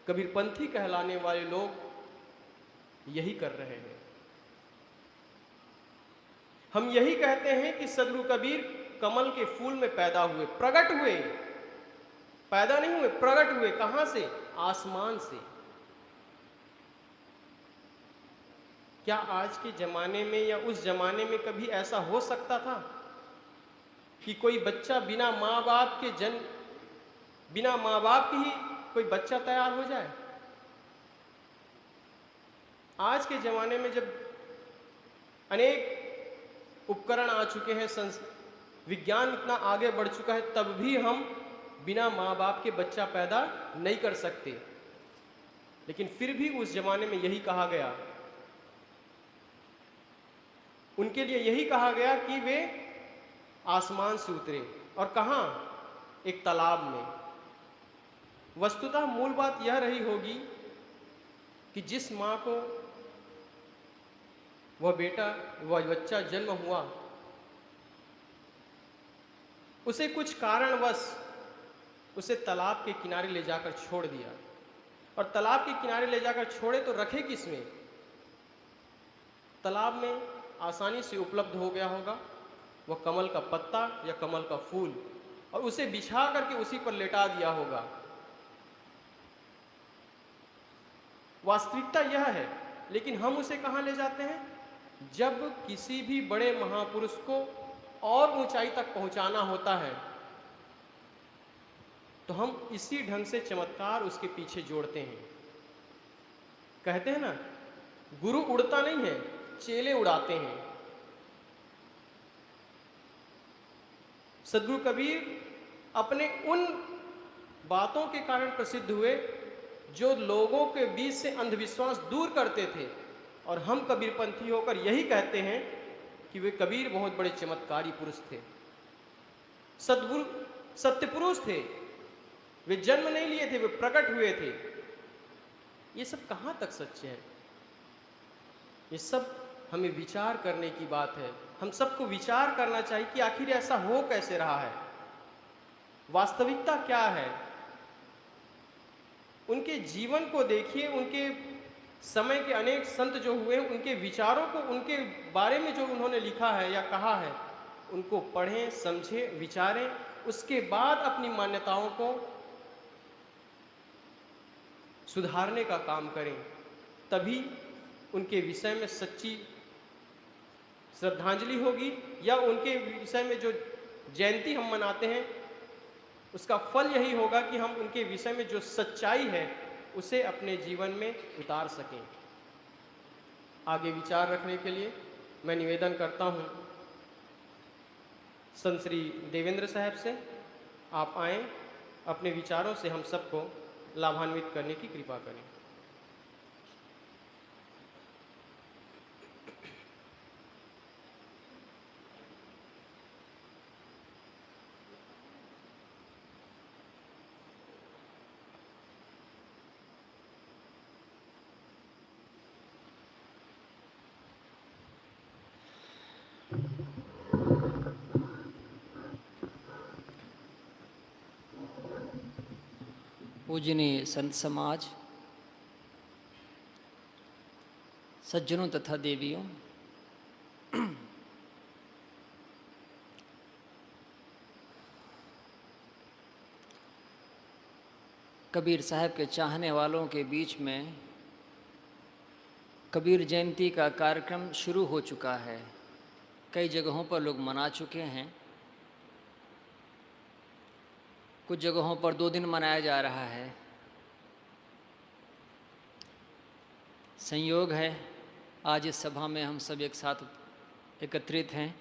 कबीरपंथी कहलाने वाले लोग यही कर रहे हैं। हम यही कहते हैं कि सदगुरु कबीर कमल के फूल में पैदा हुए, प्रकट हुए, पैदा नहीं हुए, प्रकट हुए। कहां से? आसमान से। क्या आज के जमाने में या उस जमाने में कभी ऐसा हो सकता था कि कोई बच्चा बिना माँ बाप के बिना माँ बाप के ही कोई बच्चा तैयार हो जाए? आज के जमाने में जब अनेक उपकरण आ चुके हैं, विज्ञान इतना आगे बढ़ चुका है, तब भी हम बिना माँ बाप के बच्चा पैदा नहीं कर सकते। लेकिन फिर भी उस जमाने में यही कहा गया, उनके लिए यही कहा गया कि वे आसमान से उतरे। और कहाँ? एक तालाब में। वस्तुतः मूल बात यह रही होगी कि जिस माँ को वह बच्चा जन्म हुआ, उसे कुछ कारणवश उसे तालाब के किनारे ले जाकर छोड़ दिया। और तालाब के किनारे ले जाकर छोड़े तो रखे किसमें? तालाब में आसानी से उपलब्ध हो गया होगा वह कमल का पत्ता या कमल का फूल, और उसे बिछा करके उसी पर लेटा दिया होगा। वास्तविकता यह है, लेकिन हम उसे कहाँ ले जाते हैं? जब किसी भी बड़े महापुरुष को और ऊंचाई तक पहुंचाना होता है तो हम इसी ढंग से चमत्कार उसके पीछे जोड़ते हैं। कहते हैं ना, गुरु उड़ता नहीं है, चेले उड़ाते हैं। सदगुरु कबीर अपने उन बातों के कारण प्रसिद्ध हुए जो लोगों के बीच से अंधविश्वास दूर करते थे, और हम कबीरपंथी होकर यही कहते हैं कि वे कबीर बहुत बड़े चमत्कारी पुरुष थे, सदगुरु सत्य पुरुष थे। वे जन्म नहीं लिए थे, वे प्रकट हुए थे। ये सब कहाँ तक सच्चे हैं? ये सब हमें विचार करने की बात है। हम सबको विचार करना चाहिए कि आखिर ऐसा हो कैसे रहा है, वास्तविकता क्या है। उनके जीवन को देखिए, उनके समय के अनेक संत जो हुए, उनके विचारों को, उनके बारे में जो उन्होंने लिखा है या कहा है, उनको पढ़ें, समझें, विचारें, उसके बाद अपनी मान्यताओं को सुधारने का काम करें। तभी उनके विषय में सच्ची श्रद्धांजलि होगी, या उनके विषय में जो जयंती हम मनाते हैं उसका फल यही होगा कि हम उनके विषय में जो सच्चाई है उसे अपने जीवन में उतार सकें। आगे विचार रखने के लिए मैं निवेदन करता हूं संत श्री देवेंद्र साहब से, आप आएं, अपने विचारों से हम सबको लाभान्वित करने की कृपा करें। पूजनीय संत समाज, सज्जनों तथा देवियों, कबीर साहब के चाहने वालों के बीच में कबीर जयंती का कार्यक्रम शुरू हो चुका है। कई जगहों पर लोग मना चुके हैं, कुछ जगहों पर 2 दिन मनाया जा रहा है। संयोग है आज इस सभा में हम सब एक साथ एकत्रित हैं।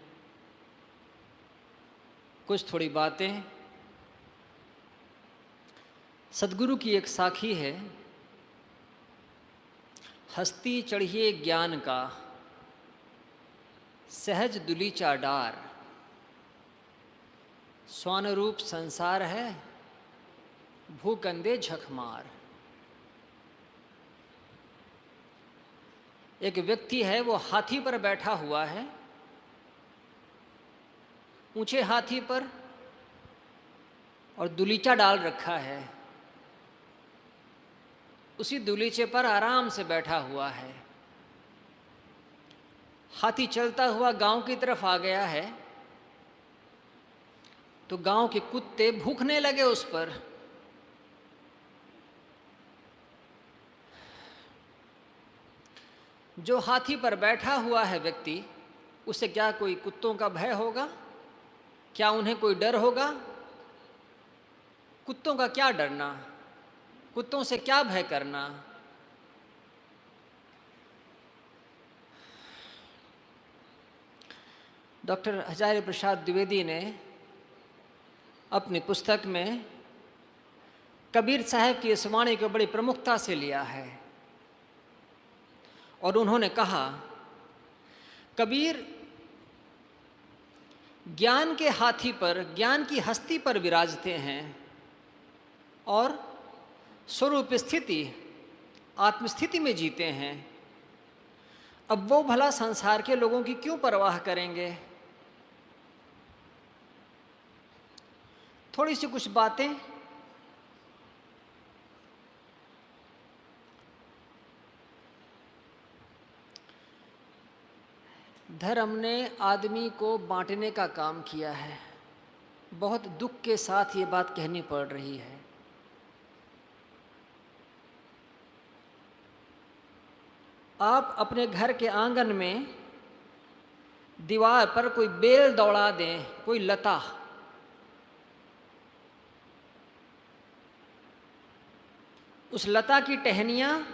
कुछ थोड़ी बातें सद्गुरु की एक साखी है, हस्ती चढ़िए ज्ञान का सहज दुलीचा डार, स्वान रूप संसार है भूकंदे झखमार। एक व्यक्ति है, वो हाथी पर बैठा हुआ है, ऊंचे हाथी पर, और दुलीचा डाल रखा है। उसी दुलीचे पर आराम से बैठा हुआ है। हाथी चलता हुआ गांव की तरफ आ गया है तो गांव के कुत्ते भूखने लगे उस पर। जो हाथी पर बैठा हुआ है व्यक्ति, उसे क्या कोई कुत्तों का भय होगा? क्या उन्हें कोई डर होगा? कुत्तों का क्या डरना, कुत्तों से क्या भय करना। डॉक्टर हजारी प्रसाद द्विवेदी ने अपनी पुस्तक में कबीर साहब की इस वाणी को बड़ी प्रमुखता से लिया है और उन्होंने कहा, कबीर ज्ञान के हाथी पर, ज्ञान की हस्ती पर विराजते हैं और स्वरूप स्थिति, आत्मस्थिति में जीते हैं। अब वो भला संसार के लोगों की क्यों परवाह करेंगे? थोड़ी सी कुछ बातें धर्म ने आदमी को बांटने का काम किया है। बहुत दुख के साथ ये बात कहनी पड़ रही है। आप अपने घर के आंगन में दीवार पर कोई बेल दौड़ा दें, कोई लता, उस लता की टहनियाँ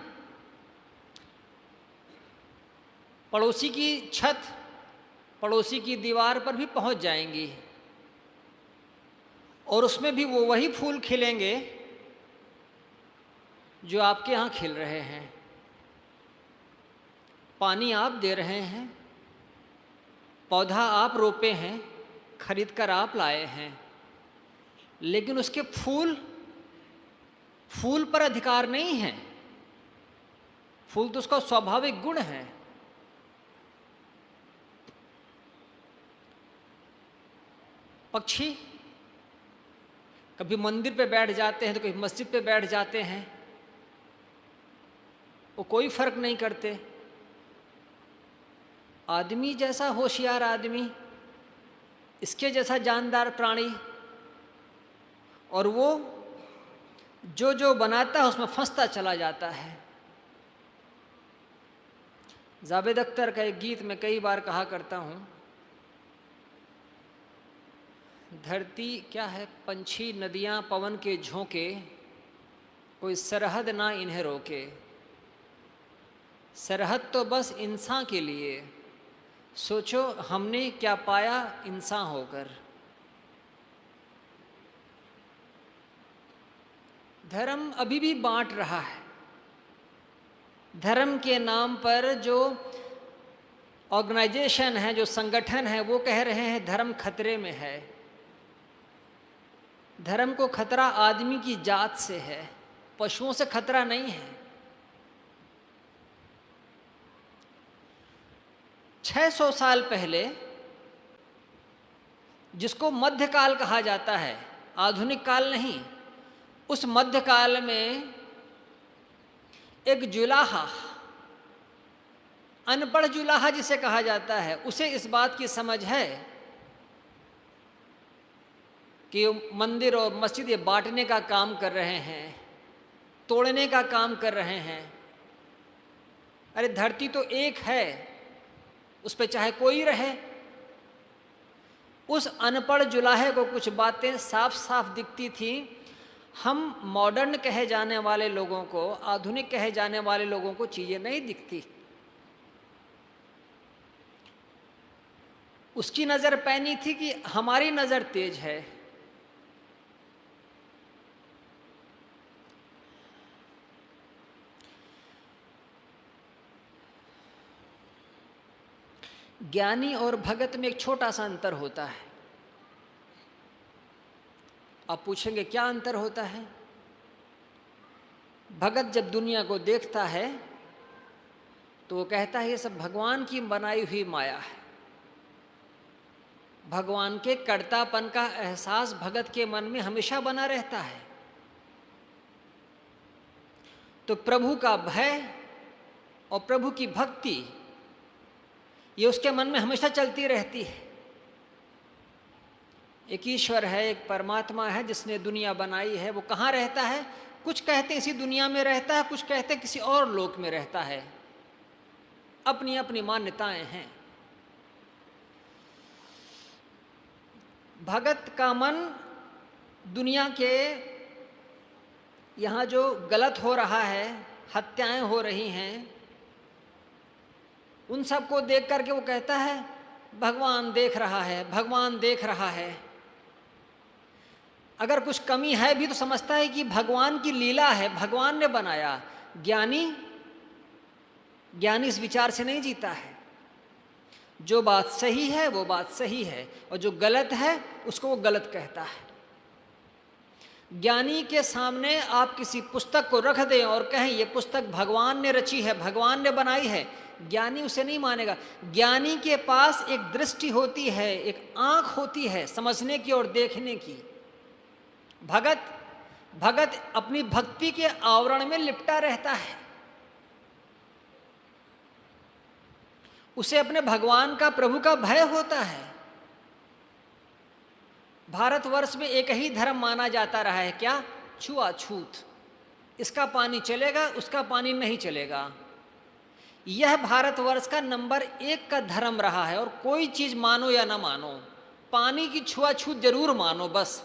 पड़ोसी की छत, पड़ोसी की दीवार पर भी पहुंच जाएंगी और उसमें भी वो वही फूल खिलेंगे जो आपके यहाँ खिल रहे हैं। पानी आप दे रहे हैं, पौधा आप रोपे हैं, खरीद कर आप लाए हैं, लेकिन उसके फूल पर अधिकार नहीं है। फूल तो उसका स्वाभाविक गुण है। पक्षी कभी मंदिर पे बैठ जाते हैं तो कभी मस्जिद पे बैठ जाते हैं, वो कोई फर्क नहीं करते। आदमी जैसा होशियार आदमी, इसके जैसा जानदार प्राणी, और वो जो जो बनाता है उसमें फंसता चला जाता है। जावेद अख्तर का एक गीत में कई बार कहा करता हूँ, धरती क्या है, पंछी, नदियाँ, पवन के झोंके, कोई सरहद ना इन्हें रोके। सरहद तो बस इंसान के लिए, सोचो हमने क्या पाया इंसान होकर। धर्म अभी भी बांट रहा है। धर्म के नाम पर जो ऑर्गेनाइजेशन है, जो संगठन है, वो कह रहे हैं धर्म खतरे में है। धर्म को खतरा आदमी की जात से है, पशुओं से खतरा नहीं है। 600 साल पहले, जिसको मध्यकाल कहा जाता है, आधुनिक काल नहीं, उस मध्यकाल में एक जुलाहा, अनपढ़ जुलाहा जिसे कहा जाता है, उसे इस बात की समझ है कि मंदिर और मस्जिद ये बांटने का काम कर रहे हैं, तोड़ने का काम कर रहे हैं। अरे धरती तो एक है, उस पर चाहे कोई रहे। उस अनपढ़ जुलाहे को कुछ बातें साफ साफ दिखती थी। हम मॉडर्न कहे जाने वाले लोगों को, आधुनिक कहे जाने वाले लोगों को चीज़ें नहीं दिखती। उसकी नज़र पैनी थी कि हमारी नज़र तेज है। ज्ञानी और भगत में एक छोटा सा अंतर होता है। आप पूछेंगे क्या अंतर होता है? भगत जब दुनिया को देखता है तो वो कहता है ये सब भगवान की बनाई हुई माया है। भगवान के कर्तापन का एहसास भगत के मन में हमेशा बना रहता है। तो प्रभु का भय और प्रभु की भक्ति ये उसके मन में हमेशा चलती रहती है। एक ईश्वर है, एक परमात्मा है जिसने दुनिया बनाई है। वो कहाँ रहता है? कुछ कहते हैं इसी दुनिया में रहता है, कुछ कहते हैं किसी और लोक में रहता है। अपनी अपनी मान्यताएं हैं। भगत का मन दुनिया के यहाँ जो गलत हो रहा है, हत्याएं हो रही हैं, उन सब को देख करके वो कहता है भगवान देख रहा है, भगवान देख रहा है। अगर कुछ कमी है भी तो समझता है कि भगवान की लीला है, भगवान ने बनाया। ज्ञानी इस विचार से नहीं जीता है। जो बात सही है वो बात सही है, और जो गलत है उसको वो गलत कहता है। ज्ञानी के सामने आप किसी पुस्तक को रख दें और कहें ये पुस्तक भगवान ने रची है, भगवान ने बनाई है, ज्ञानी उसे नहीं मानेगा। ज्ञानी के पास एक दृष्टि होती है, एक आंख होती है समझने की और देखने की। भगत अपनी भक्ति के आवरण में लिपटा रहता है। उसे अपने भगवान का, प्रभु का भय होता है। भारतवर्ष में एक ही धर्म माना जाता रहा है, क्या? छुआछूत। इसका पानी चलेगा, उसका पानी नहीं चलेगा। यह भारतवर्ष का नंबर 1 का धर्म रहा है। और कोई चीज मानो या ना मानो, पानी की छुआछूत जरूर मानो बस।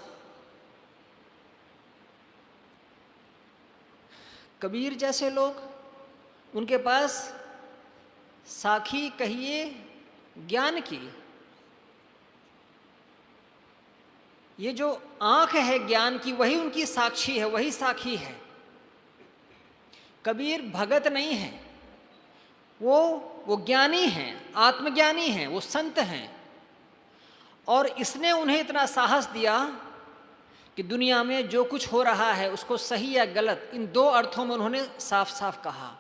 कबीर जैसे लोग, उनके पास साखी कहिए ज्ञान की, ये जो आंख है ज्ञान की, वही उनकी साक्षी है, वही साखी है। कबीर भगत नहीं है, वो ज्ञानी हैं, आत्मज्ञानी हैं, वो संत हैं। और इसने उन्हें इतना साहस दिया कि दुनिया में जो कुछ हो रहा है उसको सही या गलत, इन 2 अर्थों में उन्होंने साफ साफ कहा।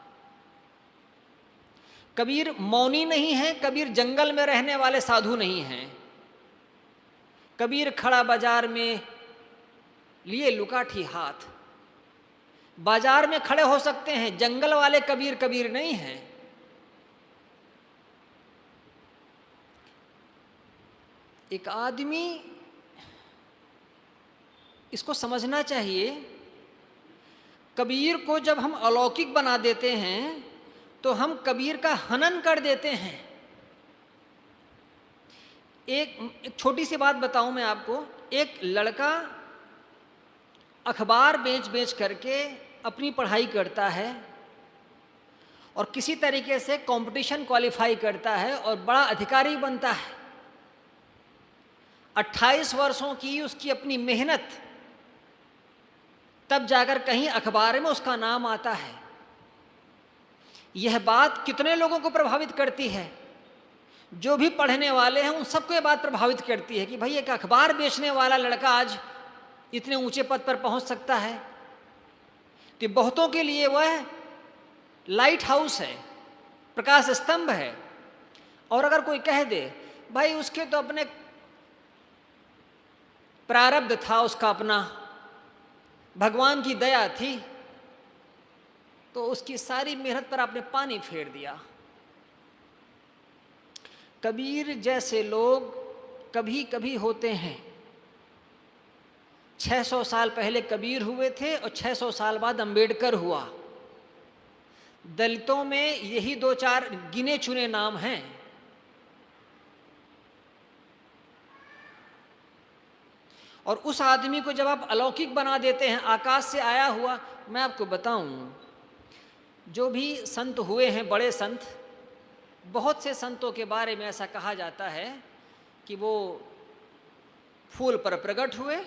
कबीर मौनी नहीं है, कबीर जंगल में रहने वाले साधु नहीं हैं। कबीर खड़ा बाजार में लिए लुकाठी हाथ, बाजार में खड़े हो सकते हैं। जंगल वाले कबीर कबीर नहीं हैं। एक आदमी इसको समझना चाहिए, कबीर को जब हम अलौकिक बना देते हैं तो हम कबीर का हनन कर देते हैं। एक छोटी सी बात बताऊं मैं आपको। एक लड़का अखबार बेच बेच करके अपनी पढ़ाई करता है और किसी तरीके से कंपटीशन क्वालिफाई करता है और बड़ा अधिकारी बनता है। 28 वर्षों की उसकी अपनी मेहनत, तब जाकर कहीं अखबार में उसका नाम आता है। यह बात कितने लोगों को प्रभावित करती है? जो भी पढ़ने वाले हैं उन सबको ये बात प्रभावित करती है कि भाई एक अखबार बेचने वाला लड़का आज इतने ऊंचे पद पर पहुंच सकता है। तो बहुतों के लिए वह लाइट हाउस है, प्रकाश स्तंभ है। और अगर कोई कह दे भाई उसके तो अपने प्रारब्ध था, उसका अपना भगवान की दया थी, तो उसकी सारी मेहनत पर आपने पानी फेर दिया। कबीर जैसे लोग कभी कभी होते हैं। 600 साल पहले कबीर हुए थे और 600 साल बाद अंबेडकर हुआ। दलितों में यही 2-4 गिने चुने नाम हैं। और उस आदमी को जब आप अलौकिक बना देते हैं, आकाश से आया हुआ, मैं आपको बताऊं, जो भी संत हुए हैं, बड़े संत, बहुत से संतों के बारे में ऐसा कहा जाता है कि वो फूल पर प्रकट हुए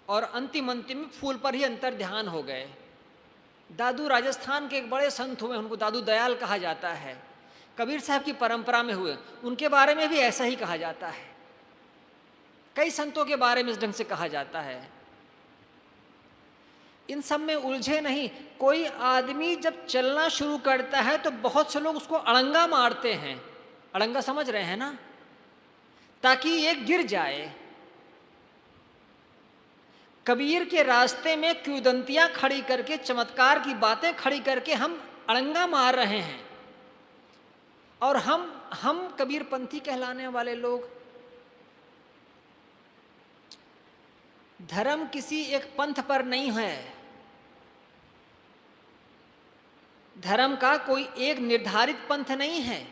और अंतिम में फूल पर ही अंतर ध्यान हो गए। दादू राजस्थान के एक बड़े संत हुए, उनको दादू दयाल कहा जाता है, कबीर साहब की परंपरा में हुए। उनके बारे में भी ऐसा ही कहा जाता है। कई संतों के बारे में इस ढंग से कहा जाता है। इन सब में उलझे नहीं। कोई आदमी जब चलना शुरू करता है तो बहुत से लोग उसको अड़ंगा मारते हैं। अड़ंगा समझ रहे हैं ना? ताकि ये गिर जाए। कबीर के रास्ते में क्यूदंतियां खड़ी करके, चमत्कार की बातें खड़ी करके हम अड़ंगा मार रहे हैं। और हम कबीरपंथी कहलाने वाले लोग, धर्म किसी एक पंथ पर नहीं है। धर्म का कोई एक निर्धारित पंथ नहीं है।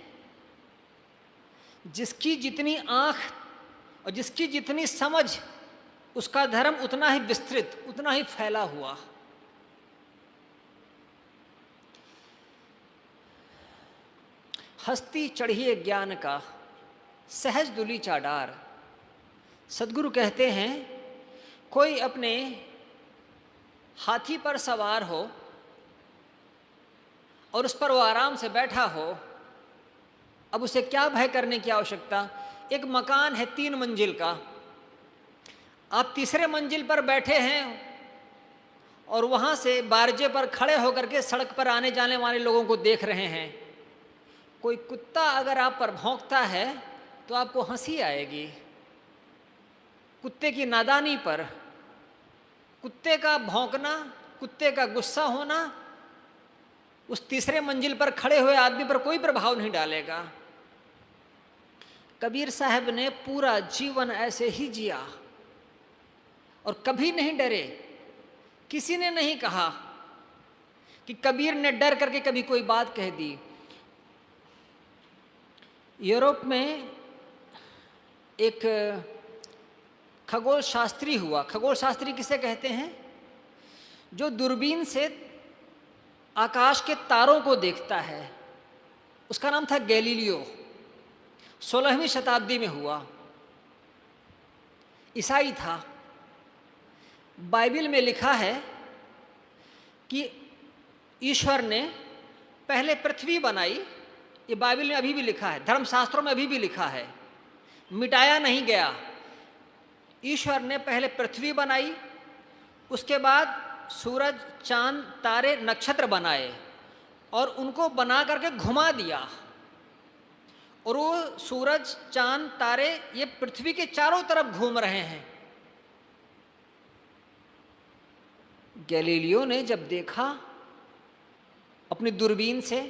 जिसकी जितनी आंख और जिसकी जितनी समझ, उसका धर्म उतना ही विस्तृत, उतना ही फैला हुआ। हस्ती चढ़िए ज्ञान का, सहज दुली चाडार। सद्गुरु कहते हैं, कोई अपने हाथी पर सवार हो और उस पर वो आराम से बैठा हो, अब उसे क्या भय करने की आवश्यकता? एक मकान है 3 मंजिल का, आप तीसरे मंजिल पर बैठे हैं और वहां से बारजे पर खड़े होकर के सड़क पर आने जाने वाले लोगों को देख रहे हैं। कोई कुत्ता अगर आप पर भौंकता है तो आपको हंसी आएगी। कुत्ते की नादानी पर, कुत्ते का भौंकना, कुत्ते का गुस्सा होना उस तीसरे मंजिल पर खड़े हुए आदमी पर कोई प्रभाव नहीं डालेगा। कबीर साहब ने पूरा जीवन ऐसे ही जिया और कभी नहीं डरे। किसी ने नहीं कहा कि कबीर ने डर करके कभी कोई बात कह दी। यूरोप में एक खगोल शास्त्री हुआ। खगोल शास्त्री किसे कहते हैं? जो दूरबीन से आकाश के तारों को देखता है। उसका नाम था गैलीलियो। 16वीं शताब्दी में हुआ। ईसाई था। बाइबल में लिखा है कि ईश्वर ने पहले पृथ्वी बनाई। ये बाइबल में अभी भी लिखा है, धर्मशास्त्रों में अभी भी लिखा है, मिटाया नहीं गया। ईश्वर ने पहले पृथ्वी बनाई, उसके बाद सूरज, चांद, तारे, नक्षत्र बनाए और उनको बना करके घुमा दिया। और वो सूरज, चांद, तारे ये पृथ्वी के चारों तरफ घूम रहे हैं। गैलीलियो ने जब देखा अपनी दूरबीन से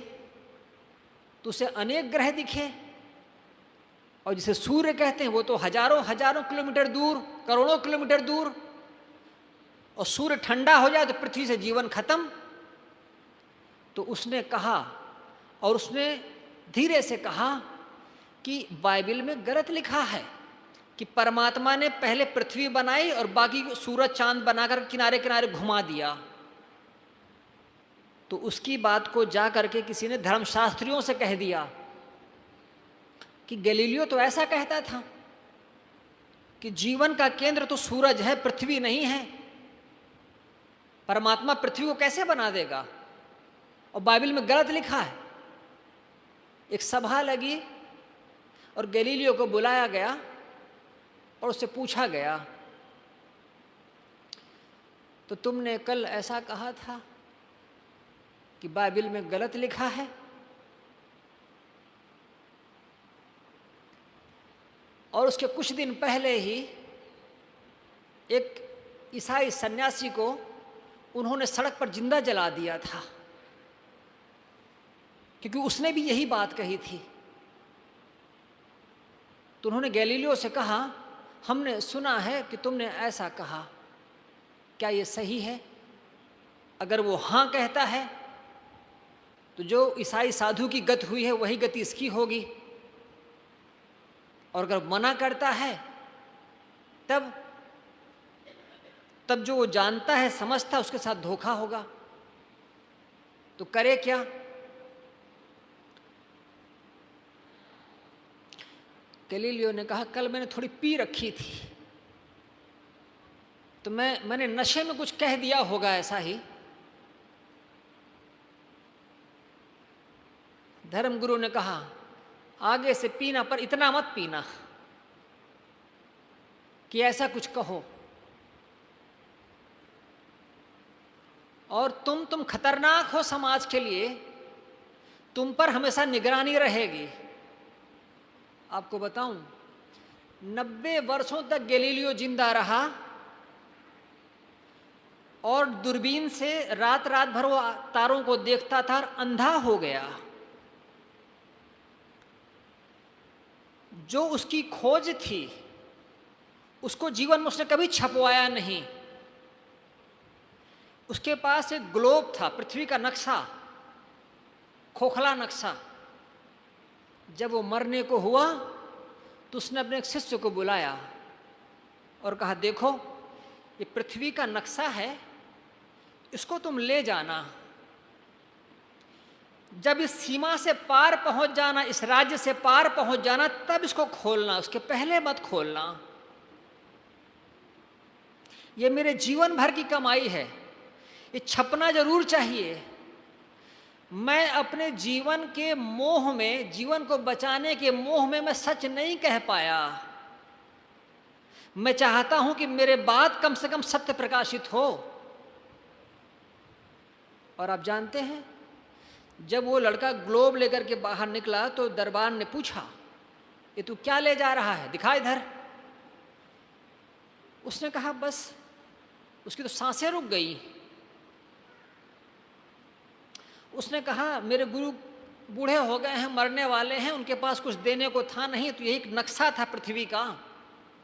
तो उसे अनेक ग्रह दिखे। और जिसे सूर्य कहते हैं वो तो हजारों हजारों किलोमीटर दूर, करोड़ों किलोमीटर दूर। और सूर्य ठंडा हो जाए तो पृथ्वी से जीवन खत्म। तो उसने कहा, और उसने धीरे से कहा कि बाइबल में गलत लिखा है कि परमात्मा ने पहले पृथ्वी बनाई और बाकी सूरज चांद बनाकर किनारे किनारे घुमा दिया। तो उसकी बात को जा करके किसी ने धर्मशास्त्रियों से कह दिया कि गैलीलियो तो ऐसा कहता था कि जीवन का केंद्र तो सूरज है, पृथ्वी नहीं है। परमात्मा पृथ्वी को कैसे बना देगा? और बाइबल में गलत लिखा है। एक सभा लगी और गैलीलियो को बुलाया गया और उससे पूछा गया, तो तुमने कल ऐसा कहा था कि बाइबल में गलत लिखा है। और उसके कुछ दिन पहले ही एक ईसाई सन्यासी को उन्होंने सड़क पर जिंदा जला दिया था, क्योंकि उसने भी यही बात कही थी। तो उन्होंने गैलीलियो से कहा, हमने सुना है कि तुमने ऐसा कहा, क्या ये सही है? अगर वो हाँ कहता है तो जो ईसाई साधु की गति हुई है वही गति इसकी होगी, और अगर मना करता है तब जो वो जानता है, समझता है, उसके साथ धोखा होगा। तो करे क्या? गैलीलियो ने कहा, कल मैंने थोड़ी पी रखी थी तो मैंने नशे में कुछ कह दिया होगा ऐसा ही। धर्मगुरु ने कहा, आगे से पीना, पर इतना मत पीना कि ऐसा कुछ कहो। और तुम खतरनाक हो समाज के लिए, तुम पर हमेशा निगरानी रहेगी। आपको बताऊं, 90 वर्षों तक गैलीलियो जिंदा रहा और दूरबीन से रात रात भर वो तारों को देखता था और अंधा हो गया। जो उसकी खोज थी उसको जीवन में उसने कभी छपवाया नहीं। उसके पास एक ग्लोब था, पृथ्वी का नक्शा, खोखला नक्शा। जब वो मरने को हुआ तो उसने अपने एक शिष्य को बुलाया और कहा, देखो ये पृथ्वी का नक्शा है, इसको तुम ले जाना। जब इस सीमा से पार पहुंच जाना, इस राज्य से पार पहुंच जाना, तब इसको खोलना, उसके पहले मत खोलना। ये मेरे जीवन भर की कमाई है, ये छपना जरूर चाहिए। मैं अपने जीवन के मोह में, जीवन को बचाने के मोह में मैं सच नहीं कह पाया। मैं चाहता हूं कि मेरे बाद कम से कम सत्य प्रकाशित हो। और आप जानते हैं, जब वो लड़का ग्लोब लेकर के बाहर निकला तो दरबार ने पूछा, ये तू क्या ले जा रहा है, दिखा इधर। उसने कहा, बस। उसकी तो सांसें रुक गई। उसने कहा मेरे गुरु बूढ़े हो गए हैं, मरने वाले हैं, उनके पास कुछ देने को था नहीं, तो यही एक नक्शा था पृथ्वी का,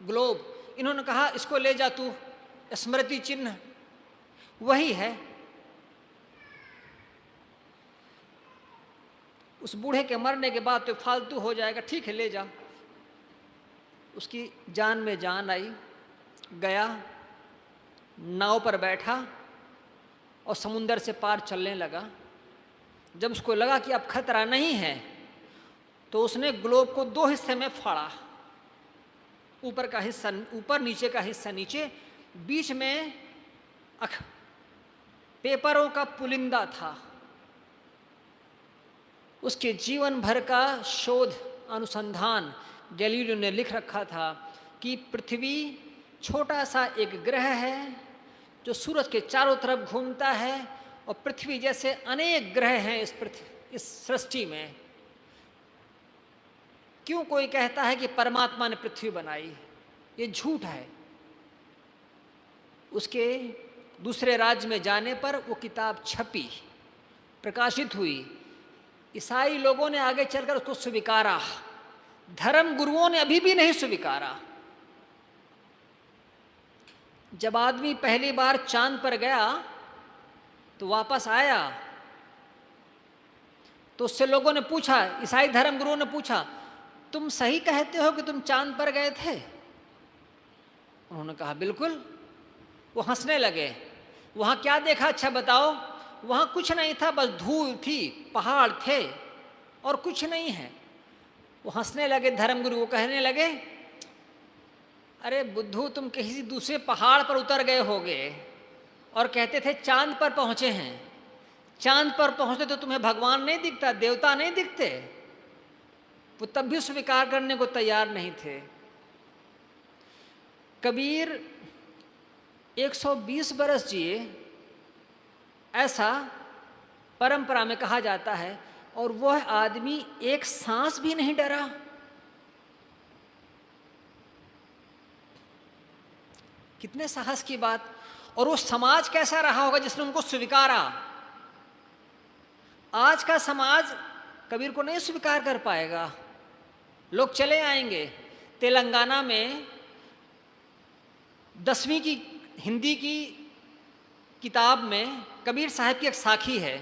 ग्लोब। इन्होंने कहा इसको ले जा तू, स्मृति चिन्ह वही है। उस बूढ़े के मरने के बाद तो फालतू हो जाएगा, ठीक है ले जा। उसकी जान में जान आई, गया, नाव पर बैठा और समुंदर से पार चलने लगा। जब उसको लगा कि अब खतरा नहीं है, तो उसने ग्लोब को 2 हिस्से में फाड़ा, ऊपर का हिस्सा ऊपर, नीचे का हिस्सा नीचे। बीच में पेपरों का पुलिंदा था। उसके जीवन भर का शोध अनुसंधान गैलीलियो ने लिख रखा था कि पृथ्वी छोटा सा एक ग्रह है जो सूरज के चारों तरफ घूमता है, और पृथ्वी जैसे अनेक ग्रह हैं इस सृष्टि में। क्यों कोई कहता है कि परमात्मा ने पृथ्वी बनाई, ये झूठ है। उसके दूसरे राज्य में जाने पर वो किताब छपी, प्रकाशित हुई। ईसाई लोगों ने आगे चलकर उसको स्वीकारा, धर्म गुरुओं ने अभी भी नहीं स्वीकारा। जब आदमी पहली बार चांद पर गया तो वापस आया, तो उससे लोगों ने पूछा, ईसाई धर्म गुरुओं ने पूछा, तुम सही कहते हो कि तुम चांद पर गए थे? उन्होंने कहा बिल्कुल। वो हंसने लगे। वहां क्या देखा, अच्छा बताओ? वहां कुछ नहीं था, बस धूल थी, पहाड़ थे और कुछ नहीं है। वो हंसने लगे। धर्मगुरु को कहने लगे, अरे बुद्धू, तुम किसी दूसरे पहाड़ पर उतर गए होगे और कहते थे चांद पर पहुंचे हैं। चांद पर पहुंचते तो तुम्हें भगवान नहीं दिखता, देवता नहीं दिखते? वो तब भी स्वीकार करने को तैयार नहीं थे। कबीर 120 बरस जिए, ऐसा परंपरा में कहा जाता है, और वह आदमी एक सांस भी नहीं डरा। कितने साहस की बात। और वो समाज कैसा रहा होगा जिसने उनको स्वीकारा। आज का समाज कबीर को नहीं स्वीकार कर पाएगा। लोग चले आएंगे। तेलंगाना में 10वीं की हिंदी की किताब में कबीर साहब की एक साखी है।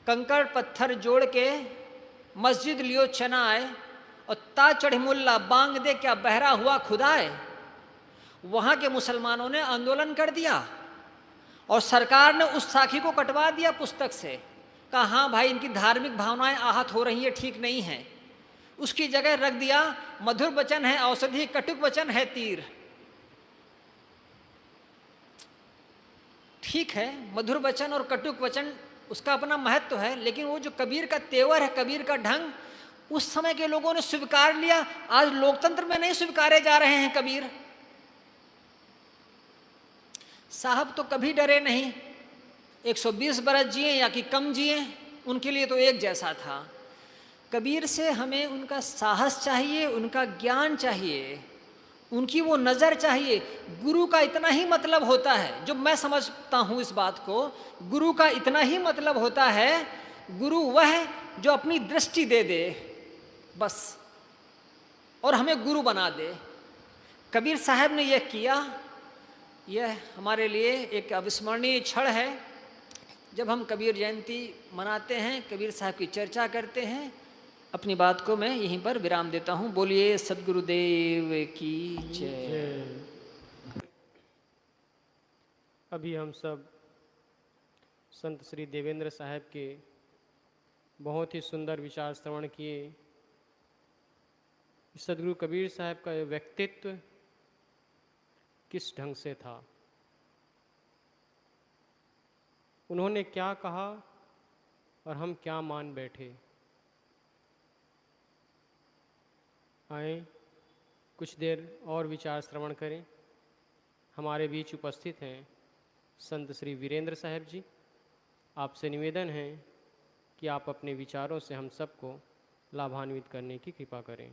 कंकड़ पत्थर जोड़ के मस्जिद लियो चनाए, और ता चढ़ी मुल्ला बांग दे क्या बहरा हुआ खुदाए। वहाँ के मुसलमानों ने आंदोलन कर दिया और सरकार ने उस साखी को कटवा दिया पुस्तक से। कहा हाँ भाई, इनकी धार्मिक भावनाएं आहत हो रही है, ठीक नहीं है। उसकी जगह रख दिया, मधुर वचन है औषधि, कटुक वचन है तीर। ठीक है, मधुर वचन और कटुक वचन उसका अपना महत्व है, लेकिन वो जो कबीर का तेवर है, कबीर का ढंग, उस समय के लोगों ने स्वीकार लिया। आज लोकतंत्र में नहीं स्वीकारे जा रहे हैं कबीर साहब। तो कभी डरे नहीं। 120 बरस जिए या कि कम जिए, उनके लिए तो एक जैसा था। कबीर से हमें उनका साहस चाहिए, उनका ज्ञान चाहिए, उनकी वो नज़र चाहिए। गुरु का इतना ही मतलब होता है, जो मैं समझता हूँ इस बात को, गुरु का इतना ही मतलब होता है, गुरु वह जो अपनी दृष्टि दे दे बस, और हमें गुरु बना दे। कबीर साहब ने यह किया। यह हमारे लिए एक अविस्मरणीय क्षण है जब हम कबीर जयंती मनाते हैं, कबीर साहब की चर्चा करते हैं। अपनी बात को मैं यहीं पर विराम देता हूँ। बोलिए सद्गुरुदेव की जय। अभी हम सब संत श्री देवेंद्र साहब के बहुत ही सुंदर विचार श्रवण किए। सदगुरु कबीर साहब का व्यक्तित्व किस ढंग से था, उन्होंने क्या कहा और हम क्या मान बैठे। आए कुछ देर और विचार श्रवण करें। हमारे बीच उपस्थित हैं संत श्री वीरेंद्र साहब जी। आपसे निवेदन है कि आप अपने विचारों से हम सबको लाभान्वित करने की कृपा करें।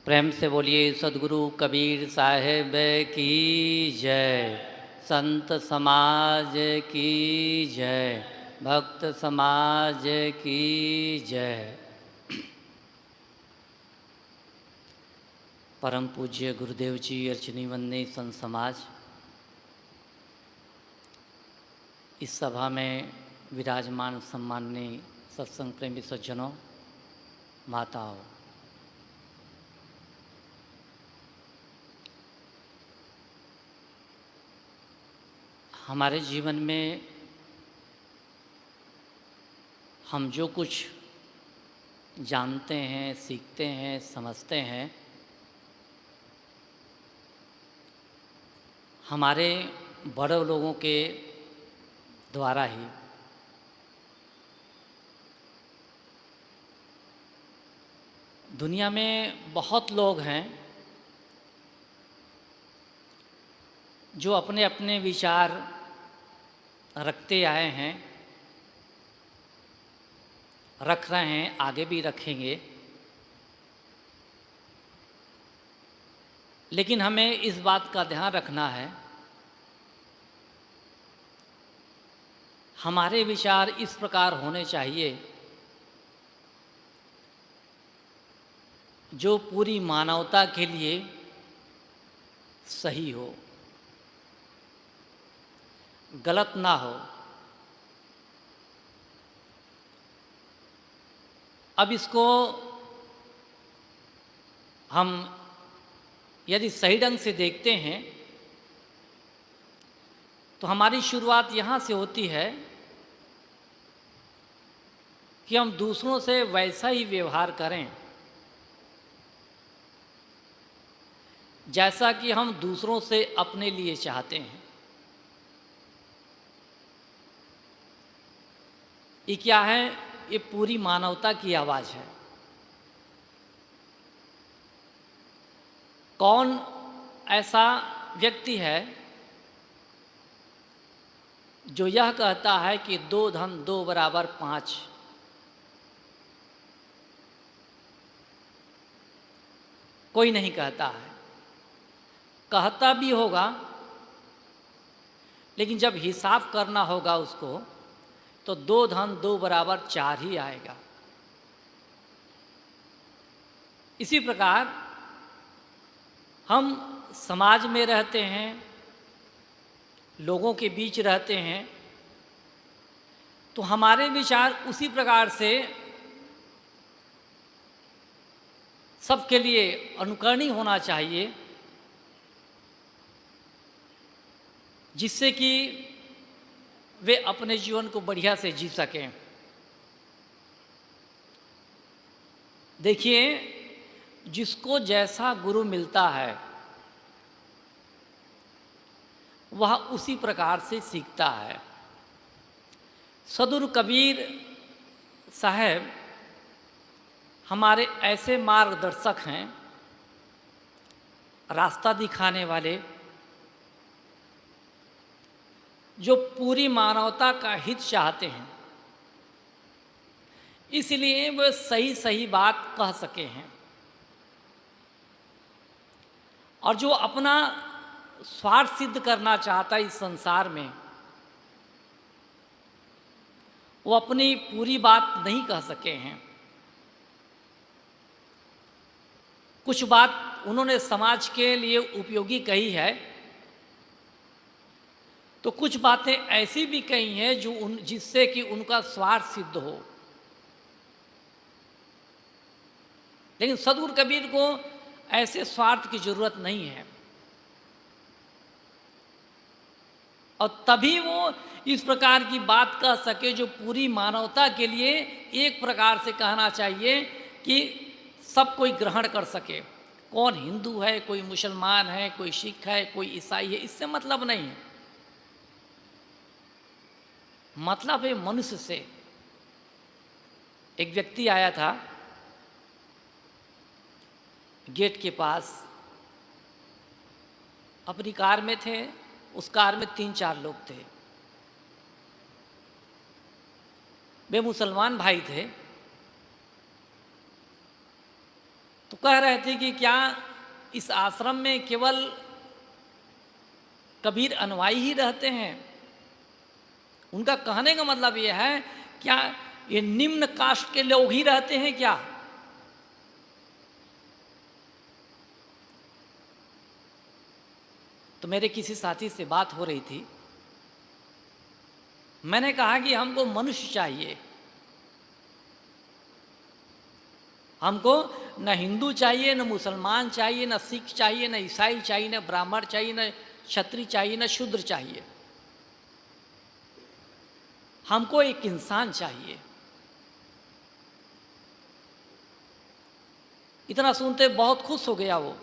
प्रेम से बोलिए सद्गुरु कबीर साहेब की जय, संत समाज की जय, भक्त समाज की जय। परम पूज्य गुरुदेव जी, अर्चनी वंदनीय संत समाज, इस सभा में विराजमान सम्माननीय सत्संग प्रेमी सज्जनों, माताओं, हमारे जीवन में हम जो कुछ जानते हैं, सीखते हैं, समझते हैं, हमारे बड़े लोगों के द्वारा ही। दुनिया में बहुत लोग हैं जो अपने अपने विचार रखते आए हैं, रख रहे हैं, आगे भी रखेंगे। लेकिन हमें इस बात का ध्यान रखना है, हमारे विचार इस प्रकार होने चाहिए जो पूरी मानवता के लिए सही हो, गलत ना हो। अब इसको हम यदि सही ढंग से देखते हैं तो हमारी शुरुआत यहाँ से होती है कि हम दूसरों से वैसा ही व्यवहार करें जैसा कि हम दूसरों से अपने लिए चाहते हैं। ये क्या है? ये पूरी मानवता की आवाज़ है। कौन ऐसा व्यक्ति है जो यह कहता है कि 2 धन 2 बराबर 5? कोई नहीं कहता है। कहता भी होगा, लेकिन जब हिसाब करना होगा उसको तो 2 धन 2 बराबर 4 ही आएगा। इसी प्रकार हम समाज में रहते हैं, लोगों के बीच रहते हैं, तो हमारे विचार उसी प्रकार से सबके लिए अनुकरणीय होना चाहिए, जिससे कि वे अपने जीवन को बढ़िया से जी सकें। देखिए, जिसको जैसा गुरु मिलता है वह उसी प्रकार से सीखता है। सद्गुरु कबीर साहब हमारे ऐसे मार्गदर्शक हैं, रास्ता दिखाने वाले, जो पूरी मानवता का हित चाहते हैं, इसलिए वे सही सही बात कह सके हैं। और जो अपना स्वार्थ सिद्ध करना चाहता है इस संसार में, वो अपनी पूरी बात नहीं कह सके हैं। कुछ बात उन्होंने समाज के लिए उपयोगी कही है, तो कुछ बातें ऐसी भी कही हैं जो जिससे कि उनका स्वार्थ सिद्ध हो। लेकिन सद्गुरु कबीर को ऐसे स्वार्थ की जरूरत नहीं है, और तभी वो इस प्रकार की बात कह सके जो पूरी मानवता के लिए एक प्रकार से कहना चाहिए कि सब कोई ग्रहण कर सके। कौन हिंदू है, कोई मुसलमान है, कोई सिख है, कोई ईसाई है, इससे मतलब नहीं है। मतलब है मनुष्य से। एक व्यक्ति आया था गेट के पास, अपनी कार में थे, उस कार में 3-4 लोग थे। वे मुसलमान भाई थे। तो कह रहे थे कि क्या इस आश्रम में केवल कबीर अनुयायी ही रहते हैं? उनका कहने का मतलब यह है, क्या ये निम्न कास्ट के लोग ही रहते हैं क्या? तो मेरे किसी साथी से बात हो रही थी, मैंने कहा कि हमको मनुष्य चाहिए, हमको न हिंदू चाहिए, न मुसलमान चाहिए, न सिख चाहिए, न ईसाई चाहिए, न ब्राह्मण चाहिए, न क्षत्रिय चाहिए, न शूद्र चाहिए। हमको एक इंसान चाहिए। इतना सुनते बहुत खुश हो गया वो।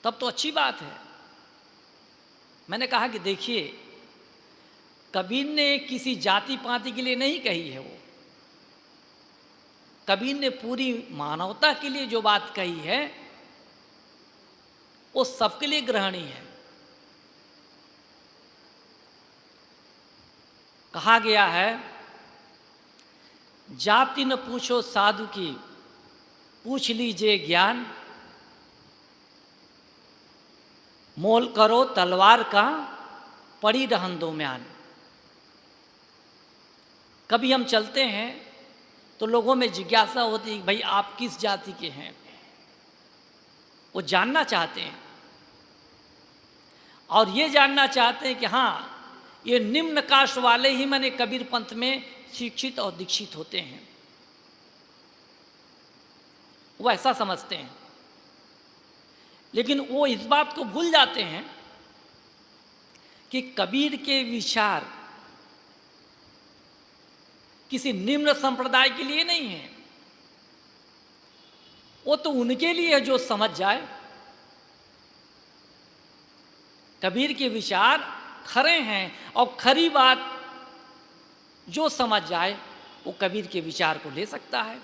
तब तो अच्छी बात है। मैंने कहा कि देखिए, कबीर ने किसी जाति पाति के लिए नहीं कही है वो। कबीर ने पूरी मानवता के लिए जो बात कही है वो सबके लिए ग्रहणीय है। कहा गया है, जाति न पूछो साधु की, पूछ लीजिए ज्ञान, मोल करो तलवार का, पड़ी रहन दो म्यान। कभी हम चलते हैं तो लोगों में जिज्ञासा होती है कि भाई आप किस जाति के हैं, वो जानना चाहते हैं। और ये जानना चाहते हैं कि हाँ, ये निम्न कास्ट वाले ही माने कबीर पंथ में शिक्षित और दीक्षित होते हैं, वो ऐसा समझते हैं। लेकिन वो इस बात को भूल जाते हैं कि कबीर के विचार किसी निम्न संप्रदाय के लिए नहीं है, वो तो उनके लिए जो समझ जाए। कबीर के विचार खरे हैं और खरी बात जो समझ जाए वो कबीर के विचार को ले सकता है।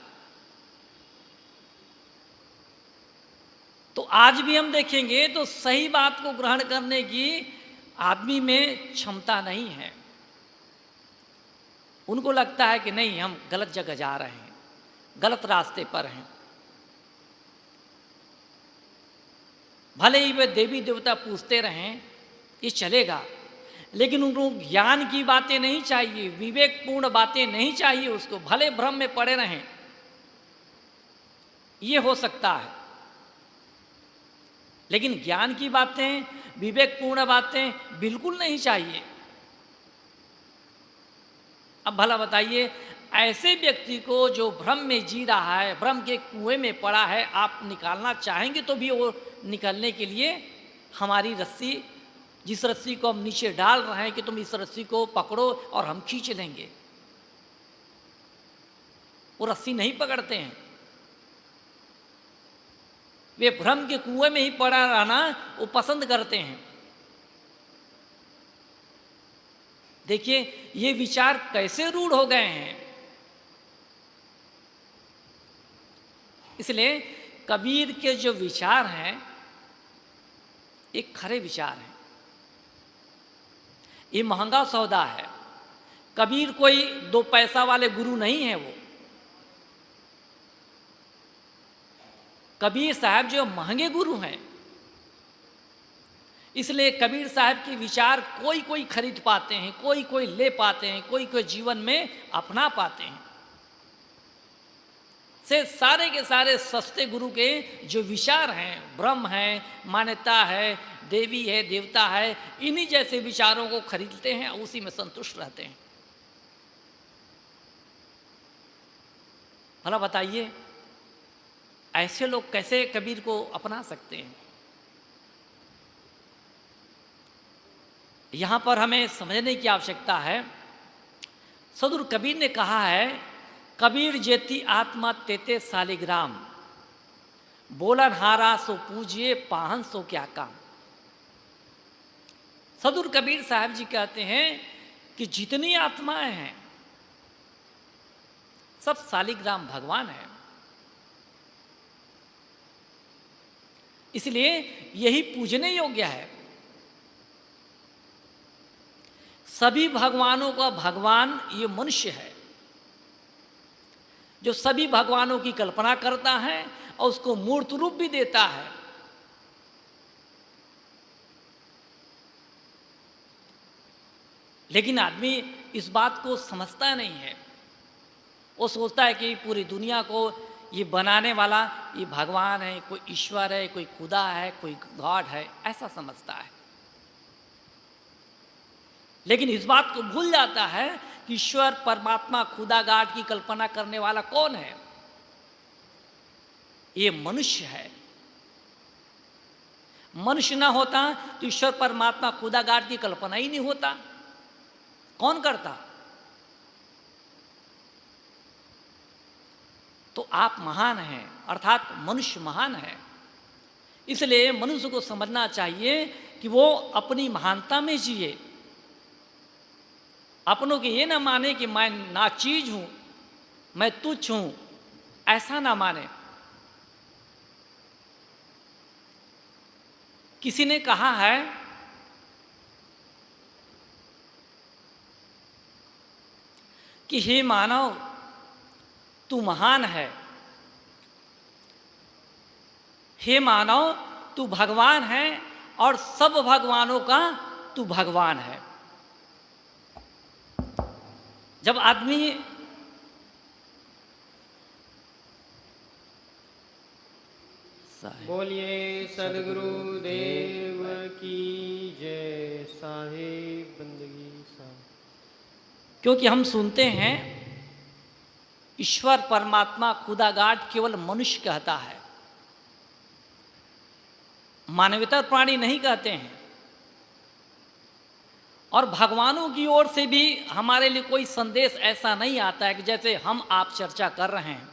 तो आज भी हम देखेंगे तो सही बात को ग्रहण करने की आदमी में क्षमता नहीं है। उनको लगता है कि नहीं, हम गलत जगह जा रहे हैं, गलत रास्ते पर हैं। भले ही वे देवी देवता पूछते रहें, ये चलेगा, लेकिन उनको ज्ञान की बातें नहीं चाहिए, विवेकपूर्ण बातें नहीं चाहिए उसको। भले भ्रम में पड़े रहें, ये हो सकता है, लेकिन ज्ञान की बातें, विवेकपूर्ण बातें बिल्कुल नहीं चाहिए। अब भला बताइए, ऐसे व्यक्ति को जो भ्रम में जी रहा है, भ्रम के कुएं में पड़ा है, आप निकालना चाहेंगे तो भी वो निकलने के लिए हमारी रस्सी, जिस रस्सी को हम नीचे डाल रहे हैं कि तुम इस रस्सी को पकड़ो और हम खींच लेंगे, वो रस्सी नहीं पकड़ते हैं। वे भ्रम के कुएं में ही पड़ा रहना वो पसंद करते हैं। देखिए, ये विचार कैसे रूढ़ हो गए हैं। इसलिए कबीर के जो विचार हैं एक खरे विचार हैं। ये महंगा सौदा है। कबीर कोई 2 पैसा वाले गुरु नहीं है। वो कबीर साहब जो महंगे गुरु हैं, इसलिए कबीर साहब के विचार कोई कोई खरीद पाते हैं, कोई कोई ले पाते हैं, कोई कोई जीवन में अपना पाते हैं। से सारे के सारे सस्ते गुरु के जो विचार हैं, ब्रह्म है, मान्यता है, देवी है, देवता है, इन्हीं जैसे विचारों को खरीदते हैं, उसी में संतुष्ट रहते हैं। भला बताइए, ऐसे लोग कैसे कबीर को अपना सकते हैं? यहाँ पर हमें समझने की आवश्यकता है। सदगुरु कबीर ने कहा है, कबीर जेती आत्मा तेते सालिग्राम, बोलन हारा सो पूजिए, पाहन सो क्या काम। सदगुरु कबीर साहब जी कहते हैं कि जितनी आत्माएं हैं सब सालिग्राम भगवान है। इसलिए यही पूजने योग्य है। सभी भगवानों का भगवान ये मनुष्य है। जो सभी भगवानों की कल्पना करता है और उसको मूर्त रूप भी देता है। लेकिन आदमी इस बात को समझता नहीं है। वो सोचता है कि पूरी दुनिया को ये बनाने वाला ये भगवान है, कोई ईश्वर है, कोई खुदा है, कोई गॉड है, ऐसा समझता है। लेकिन इस बात को भूल जाता है कि ईश्वर, परमात्मा, खुदा, गॉड की कल्पना करने वाला कौन है? ये मनुष्य है। मनुष्य ना होता तो ईश्वर, परमात्मा, खुदा, गॉड की कल्पना ही नहीं होता। कौन करता? तो आप महान हैं, अर्थात मनुष्य महान है। इसलिए मनुष्य को समझना चाहिए कि वो अपनी महानता में जिए। अपनों के ये ना माने कि मैं नाचीज हूं, मैं तुच्छ हूं, ऐसा ना माने। किसी ने कहा है कि हे मानव, तू महान है। हे मानव, तू भगवान है और सब भगवानों का तू भगवान है। जब आदमी बोलिए सदगुरु देव की जय। साहिब बंदगी साहिब। क्योंकि हम सुनते हैं ईश्वर, परमात्मा, खुदा, गॉड केवल मनुष्य कहता है, मानवेतर प्राणी नहीं कहते हैं। और भगवानों की ओर से भी हमारे लिए कोई संदेश ऐसा नहीं आता है कि जैसे हम आप चर्चा कर रहे हैं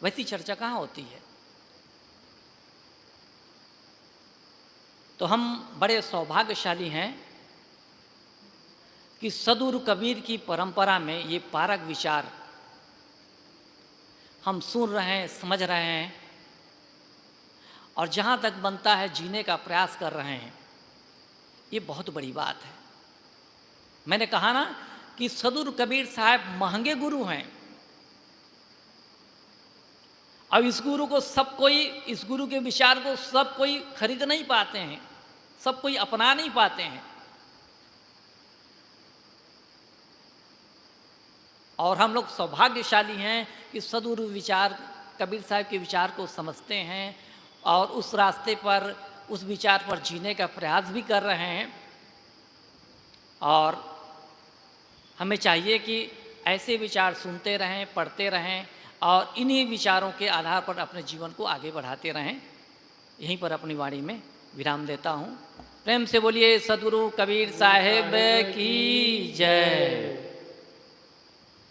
वैसी चर्चा कहाँ होती है। तो हम बड़े सौभाग्यशाली हैं कि सद्गुरु कबीर की परंपरा में ये पारक विचार हम सुन रहे हैं, समझ रहे हैं और जहाँ तक बनता है जीने का प्रयास कर रहे हैं। ये बहुत बड़ी बात है। मैंने कहा ना कि सद्गुरु कबीर साहब महंगे गुरु हैं। अब इस गुरु को सब कोई, इस गुरु के विचार को सब कोई खरीद नहीं पाते हैं, सब कोई अपना नहीं पाते हैं। और हम लोग सौभाग्यशाली हैं कि सद्गुरु विचार, कबीर साहब के विचार को समझते हैं और उस रास्ते पर, उस विचार पर जीने का प्रयास भी कर रहे हैं। और हमें चाहिए कि ऐसे विचार सुनते रहें, पढ़ते रहें और इन्हीं विचारों के आधार पर अपने जीवन को आगे बढ़ाते रहें। यहीं पर अपनी वाणी में विराम देता हूँ। प्रेम से बोलिए सद्गुरु कबीर साहिब की जय।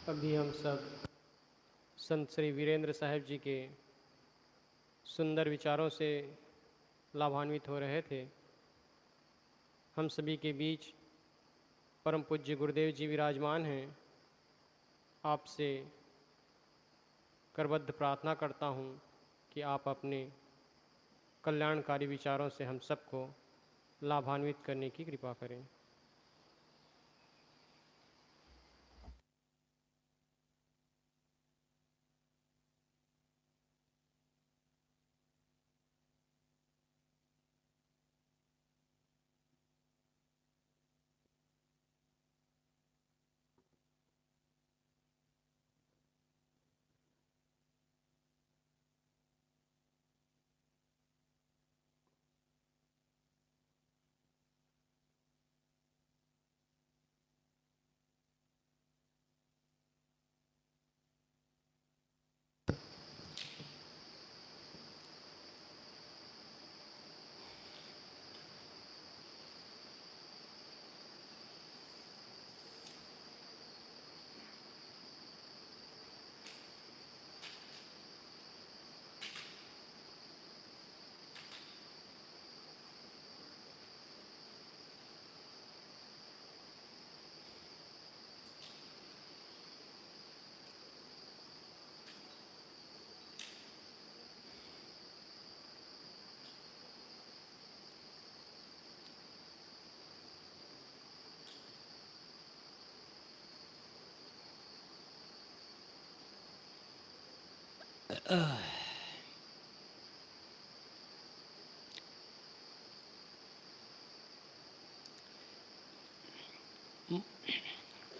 अभी हम सब संत श्री वीरेंद्र साहिब जी के सुंदर विचारों से लाभान्वित हो रहे थे। हम सभी के बीच परम पूज्य गुरुदेव जी विराजमान हैं। आपसे करबद्ध प्रार्थना करता हूँ कि आप अपने कल्याणकारी विचारों से हम सबको लाभान्वित करने की कृपा करें।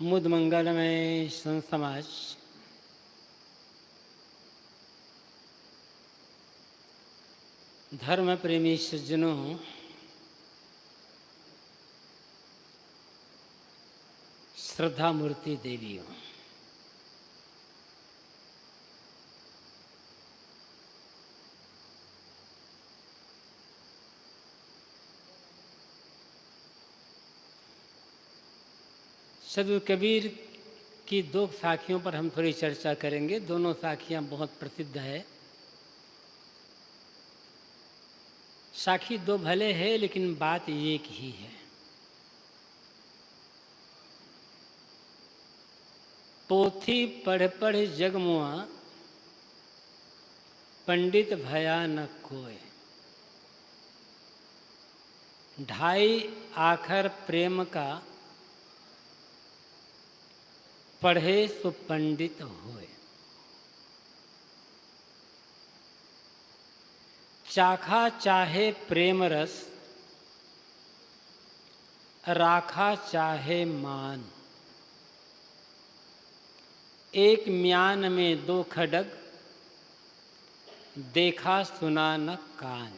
मुद मंगलमय संत समाज धर्म प्रेमी सज्जनों, श्रद्धा मूर्ति देवियों, सदगुरु कबीर की दो साखियों पर हम थोड़ी चर्चा करेंगे। दोनों साखियाँ बहुत प्रसिद्ध है। साखी दो भले है लेकिन बात एक ही है। पोथी पढ़ पढ़ जगमुआ, पंडित भया न कोय। ढाई आखर प्रेम का, पढ़े सो पंडित होए। चाखा चाहे प्रेम रस, राखा चाहे मान। एक म्यान में दो खडग, देखा सुना न कान।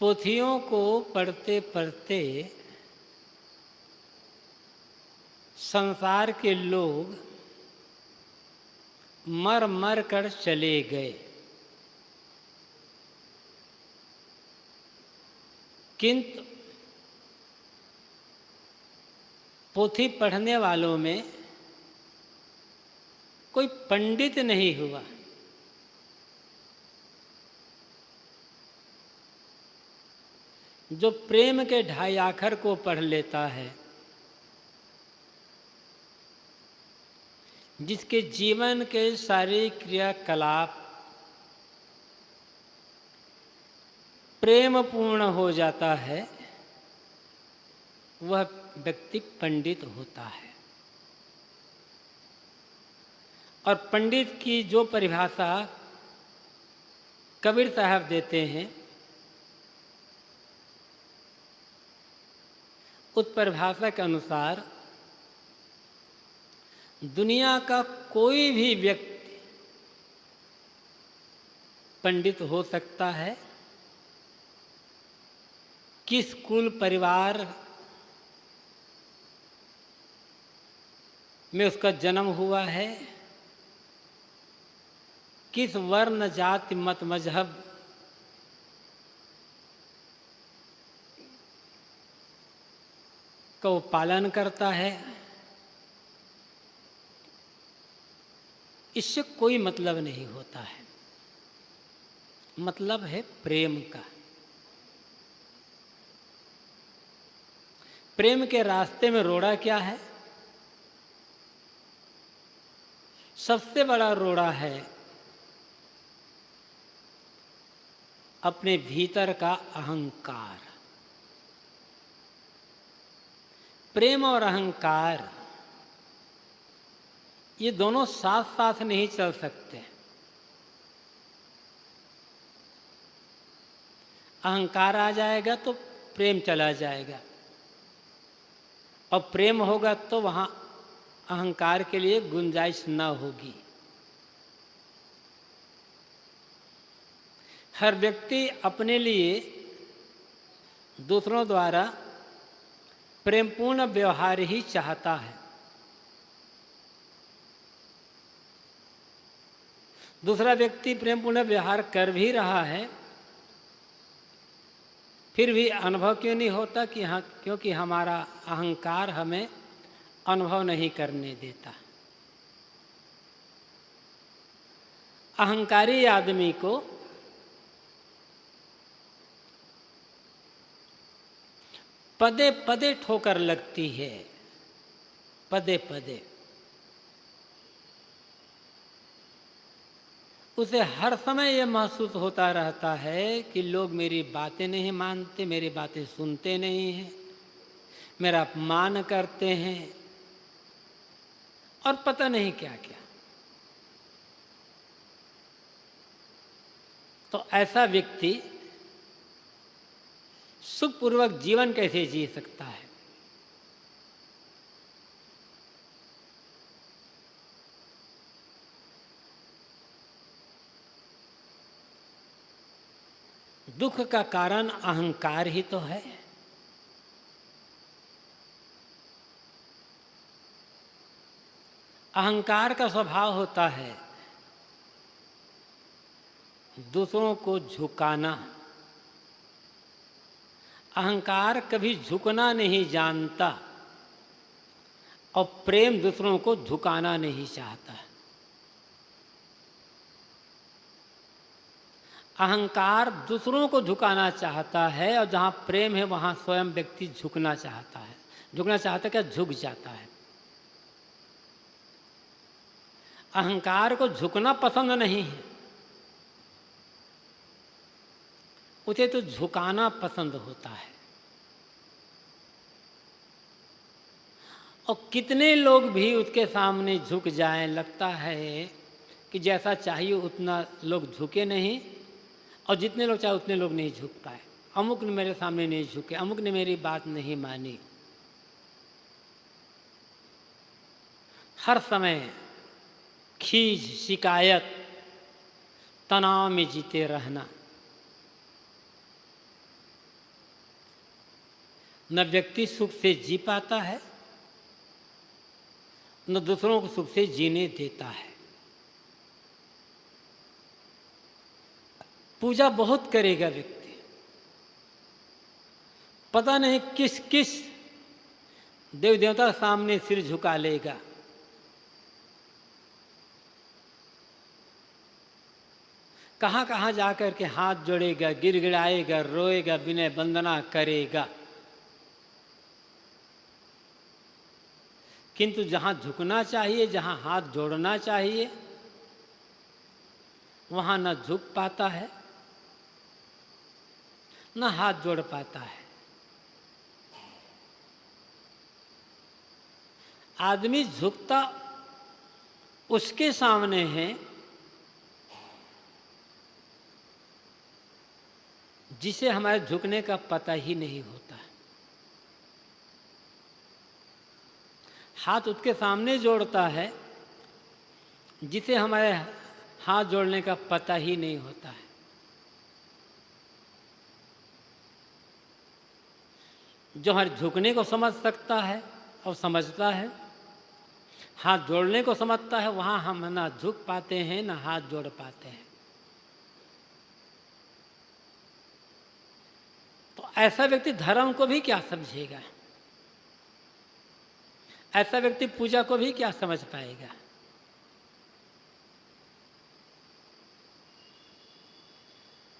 पोथियों को पढ़ते पढ़ते संसार के लोग मर मर कर चले गए, किंतु पोथी पढ़ने वालों में कोई पंडित नहीं हुआ। जो प्रेम के ढाई आखर को पढ़ लेता है, जिसके जीवन के सारे क्रियाकलाप प्रेम पूर्ण हो जाता है, वह व्यक्ति पंडित होता है। और पंडित की जो परिभाषा कबीर साहब देते हैं, उस परिभाषा के अनुसार दुनिया का कोई भी व्यक्ति पंडित हो सकता है। किस कुल परिवार में उसका जन्म हुआ है, किस वर्ण जाति मत मजहब का वो पालन करता है, इससे कोई मतलब नहीं होता है। मतलब है प्रेम का। प्रेम के रास्ते में रोड़ा क्या है? सबसे बड़ा रोड़ा है अपने भीतर का अहंकार। प्रेम और अहंकार ये दोनों साथ साथ नहीं चल सकते। अहंकार आ जाएगा तो प्रेम चला जाएगा, और प्रेम होगा तो वहाँ अहंकार के लिए गुंजाइश न होगी। हर व्यक्ति अपने लिए दूसरों द्वारा प्रेमपूर्ण व्यवहार ही चाहता है। दूसरा व्यक्ति प्रेमपूर्ण व्यवहार कर भी रहा है, फिर भी अनुभव क्यों नहीं होता? कि हाँ, क्योंकि हमारा अहंकार हमें अनुभव नहीं करने देता। अहंकारी आदमी को पदे पदे ठोकर लगती है, पदे पदे। उसे हर समय ये महसूस होता रहता है कि लोग मेरी बातें नहीं मानते, मेरी बातें सुनते नहीं हैं, मेरा अपमान करते हैं, और पता नहीं क्या क्या। तो ऐसा व्यक्ति सुखपूर्वक जीवन कैसे जी सकता है? दुख का कारण अहंकार ही तो है। अहंकार का स्वभाव होता है दूसरों को झुकाना। अहंकार कभी झुकना नहीं जानता और प्रेम दूसरों को झुकाना नहीं चाहता। अहंकार दूसरों को झुकाना चाहता है और जहाँ प्रेम है वहाँ स्वयं व्यक्ति झुकना चाहता है। झुकना चाहता है क्या? झुक जाता है। अहंकार को झुकना पसंद नहीं है, उसे तो झुकाना पसंद होता है। और कितने लोग भी उसके सामने झुक जाएं, लगता है कि जैसा चाहिए उतना लोग झुके नहीं, और जितने लोग चाहे उतने लोग नहीं झुक पाए। अमुक ने मेरे सामने नहीं झुके, अमुक ने मेरी बात नहीं मानी। हर समय खीज, शिकायत, तनाव में जीते रहना। न व्यक्ति सुख से जी पाता है, न दूसरों को सुख से जीने देता है। पूजा बहुत करेगा व्यक्ति, पता नहीं किस किस देव देवता के सामने सिर झुका लेगा। कहाँ कहाँ जाकर के हाथ जोड़ेगा, गिड़गिड़ाएगा, रोएगा, विनय वंदना करेगा। किंतु जहाँ झुकना चाहिए, जहाँ हाथ जोड़ना चाहिए, वहाँ न झुक पाता है न हाथ जोड़ पाता है। आदमी झुकता उसके सामने है जिसे हमारे झुकने का पता ही नहीं होता। हाथ उसके सामने जोड़ता है जिसे हमारे हाथ जोड़ने का पता ही नहीं होता है। जो हर झुकने को समझ सकता है और समझता है, हाथ जोड़ने को समझता है, वहाँ हम ना झुक पाते हैं ना हाथ जोड़ पाते हैं। तो ऐसा व्यक्ति धर्म को भी क्या समझेगा? ऐसा व्यक्ति पूजा को भी क्या समझ पाएगा?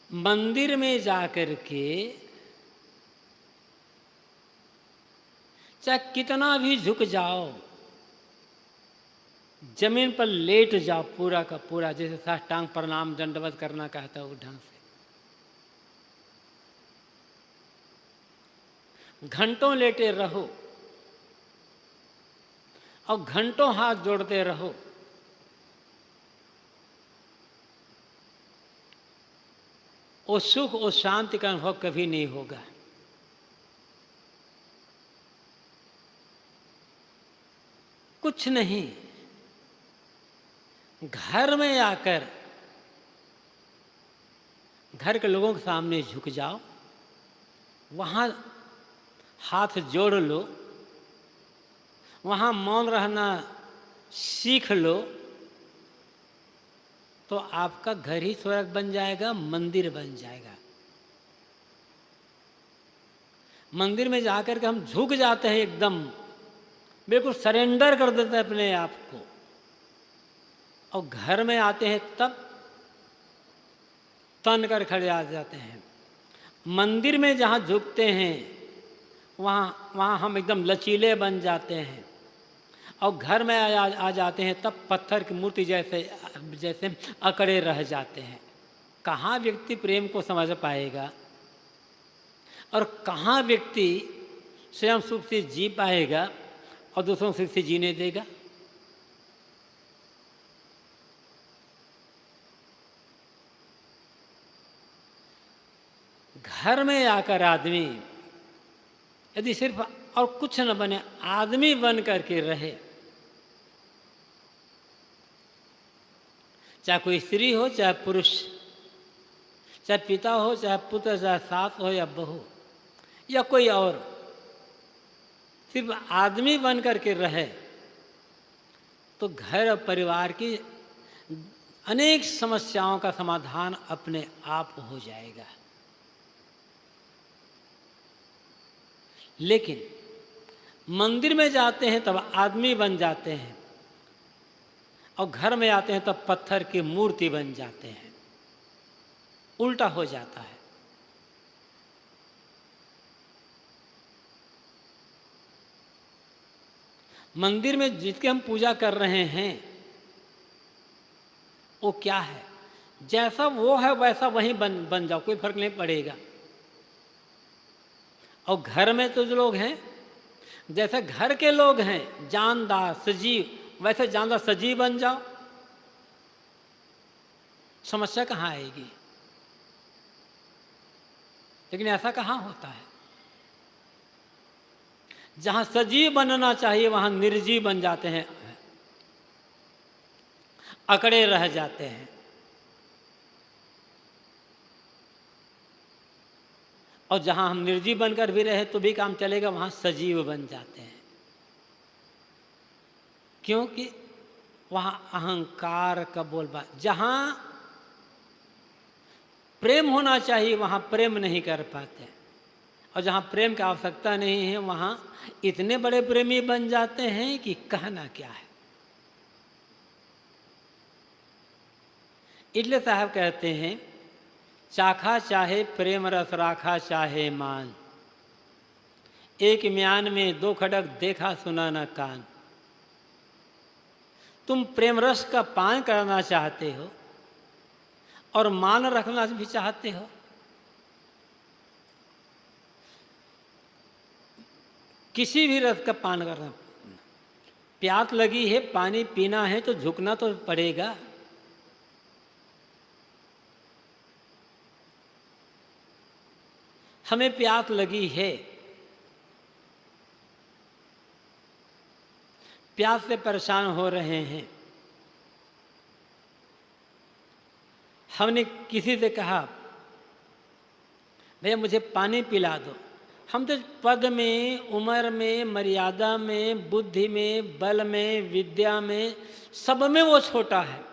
मंदिर में जाकर के चाहे कितना भी झुक जाओ, जमीन पर लेट जाओ पूरा का पूरा, जैसे साष्टांग प्रणाम दंडवत करना कहता है, उस ढंग से घंटों लेटे रहो और घंटों हाथ जोड़ते रहो, वो सुख और शांति का अनुभव कभी नहीं होगा। कुछ नहीं, घर में आकर घर के लोगों के सामने झुक जाओ, वहाँ हाथ जोड़ लो, वहाँ मौन रहना सीख लो, तो आपका घर ही स्वर्ग बन जाएगा, मंदिर बन जाएगा। मंदिर में जाकर के हम झुक जाते हैं, एकदम बिल्कुल सरेंडर कर देते हैं अपने आप को, और घर में आते हैं तब तन कर खड़े आ जाते हैं। मंदिर में जहाँ झुकते हैं वहाँ हम एकदम लचीले बन जाते हैं, और घर में आ जाते हैं तब पत्थर की मूर्ति जैसे अकड़े रह जाते हैं। कहाँ व्यक्ति प्रेम को समझ पाएगा और कहाँ व्यक्ति स्वयं सुख से जी पाएगा और दूसरों सुख से जीने देगा? घर में आकर आदमी यदि सिर्फ और कुछ न बने, आदमी बन करके रहे, चाहे कोई स्त्री हो, चाहे पुरुष, चाहे पिता हो, चाहे पुत्र, चाहे सास हो या बहू या कोई और, सिर्फ आदमी बन करके रहे तो घर और परिवार की अनेक समस्याओं का समाधान अपने आप हो जाएगा। लेकिन मंदिर में जाते हैं तब आदमी बन जाते हैं और घर में आते हैं तब पत्थर की मूर्ति बन जाते हैं। उल्टा हो जाता है। मंदिर में जिसके हम पूजा कर रहे हैं वो क्या है, जैसा वो है वैसा वहीं बन जाओ, कोई फर्क नहीं पड़ेगा। और घर में तो जो लोग हैं, जैसे घर के लोग हैं जानदार सजीव, वैसे जानदार सजीव बन जाओ, समस्या कहाँ आएगी। लेकिन ऐसा कहाँ होता है। जहां सजीव बनना चाहिए वहां निर्जीव बन जाते हैं, अकड़े रह जाते हैं। और जहां हम निर्जीव बनकर भी रहे तो भी काम चलेगा, वहां सजीव बन जाते हैं। क्योंकि वहां अहंकार का बोलबा, जहां प्रेम होना चाहिए वहां प्रेम नहीं कर पाते, और जहां प्रेम की आवश्यकता नहीं है वहां इतने बड़े प्रेमी बन जाते हैं कि कहना क्या है। इसलिए साहब कहते हैं, चाखा चाहे प्रेम रस राखा चाहे मान, एक म्यान में दो खड़क देखा सुना न कान। तुम प्रेम रस का पान करना चाहते हो और मान रखना भी चाहते हो। किसी भी रस का पान करना, प्यास लगी है, पानी पीना है तो झुकना तो पड़ेगा। हमें प्यास लगी है, प्यास से परेशान हो रहे हैं। हमने किसी से कहा भैया मुझे पानी पिला दो। हम तो पद में, उम्र में, मर्यादा में, बुद्धि में, बल में, विद्या में, सब में वो छोटा है।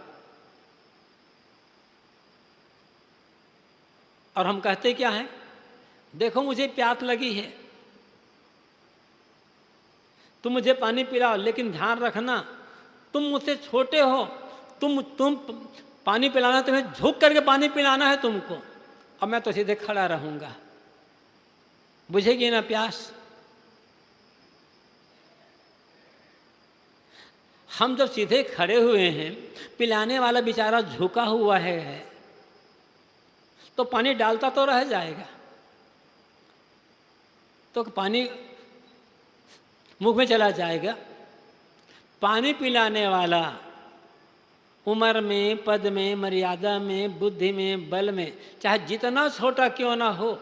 और हम कहते क्या हैं, देखो मुझे प्यास लगी है, तुम मुझे पानी पिलाओ, लेकिन ध्यान रखना तुम मुझसे छोटे हो, तुम पानी पिलाना, तुम्हें झुक करके पानी पिलाना है तुमको, और मैं तो सीधे खड़ा रहूंगा। बुझेगी ना प्यास। हम जब सीधे खड़े हुए हैं, पिलाने वाला बेचारा झुका हुआ है, तो पानी डालता तो रह जाएगा, तो पानी मुख में चला जाएगा। पानी पिलाने वाला उम्र में, पद में, मर्यादा में, बुद्धि में, बल में, चाहे जितना छोटा क्यों ना हो,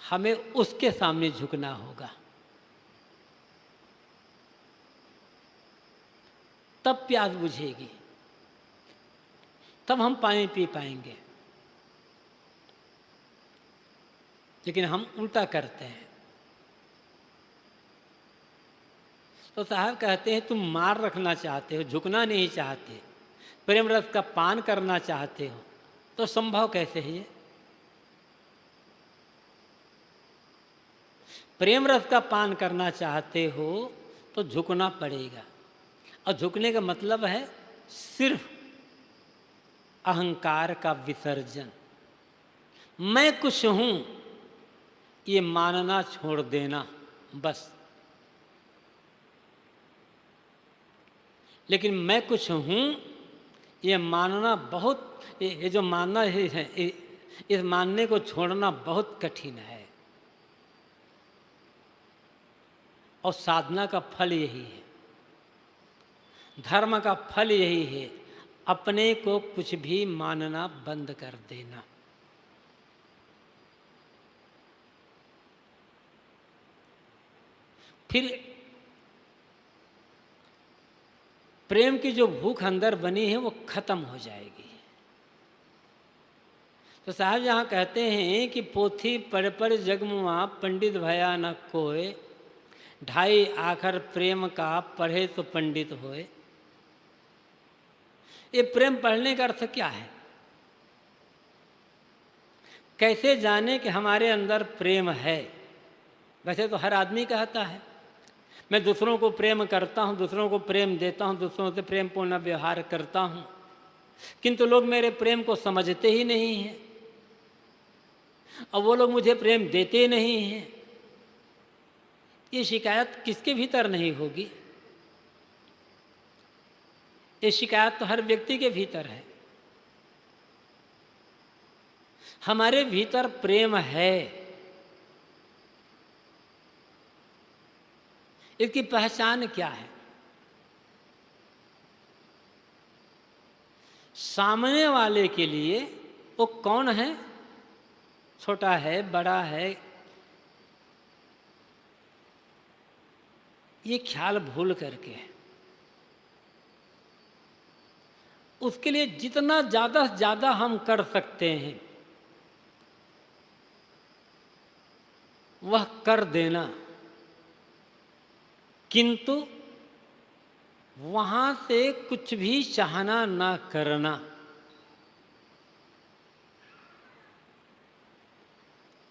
हमें उसके सामने झुकना होगा। तब प्यास बुझेगी, तब हम पानी पी पाएंगे। लेकिन हम उल्टा करते हैं। तो साहब कहते हैं तुम मार रखना चाहते हो, झुकना नहीं चाहते, प्रेम रस का पान करना चाहते हो, तो संभव कैसे है ये। प्रेम रस का पान करना चाहते हो तो झुकना पड़ेगा, और झुकने का मतलब है सिर्फ अहंकार का विसर्जन। मैं कुछ हूं ये मानना छोड़ देना बस। लेकिन मैं कुछ हूं ये मानना बहुत, ये जो मानना है, इस मानने को छोड़ना बहुत कठिन है। और साधना का फल यही है, धर्म का फल यही है, अपने को कुछ भी मानना बंद कर देना। फिर प्रेम की जो भूख अंदर बनी है वो खत्म हो जाएगी। तो साहब यहाँ कहते हैं कि पोथी पढ़ जगमुआ पंडित भया न कोय, ढाई आखर प्रेम का पढ़े तो पंडित होए। ये प्रेम पढ़ने का अर्थ क्या है? कैसे जाने कि हमारे अंदर प्रेम है? वैसे तो हर आदमी कहता है मैं दूसरों को प्रेम करता हूँ, दूसरों को प्रेम देता हूँ, दूसरों से प्रेमपूर्ण व्यवहार करता हूँ, किंतु लोग मेरे प्रेम को समझते ही नहीं हैं और वो लोग मुझे प्रेम देते नहीं हैं। ये शिकायत किसके भीतर नहीं होगी? ये शिकायत तो हर व्यक्ति के भीतर है। हमारे भीतर प्रेम है, इसकी पहचान क्या है? सामने वाले के लिए वो कौन है, छोटा है बड़ा है, ये ख्याल भूल करके उसके लिए जितना ज़्यादा से ज़्यादा हम कर सकते हैं वह कर देना, किंतु वहाँ से कुछ भी चाहना ना करना।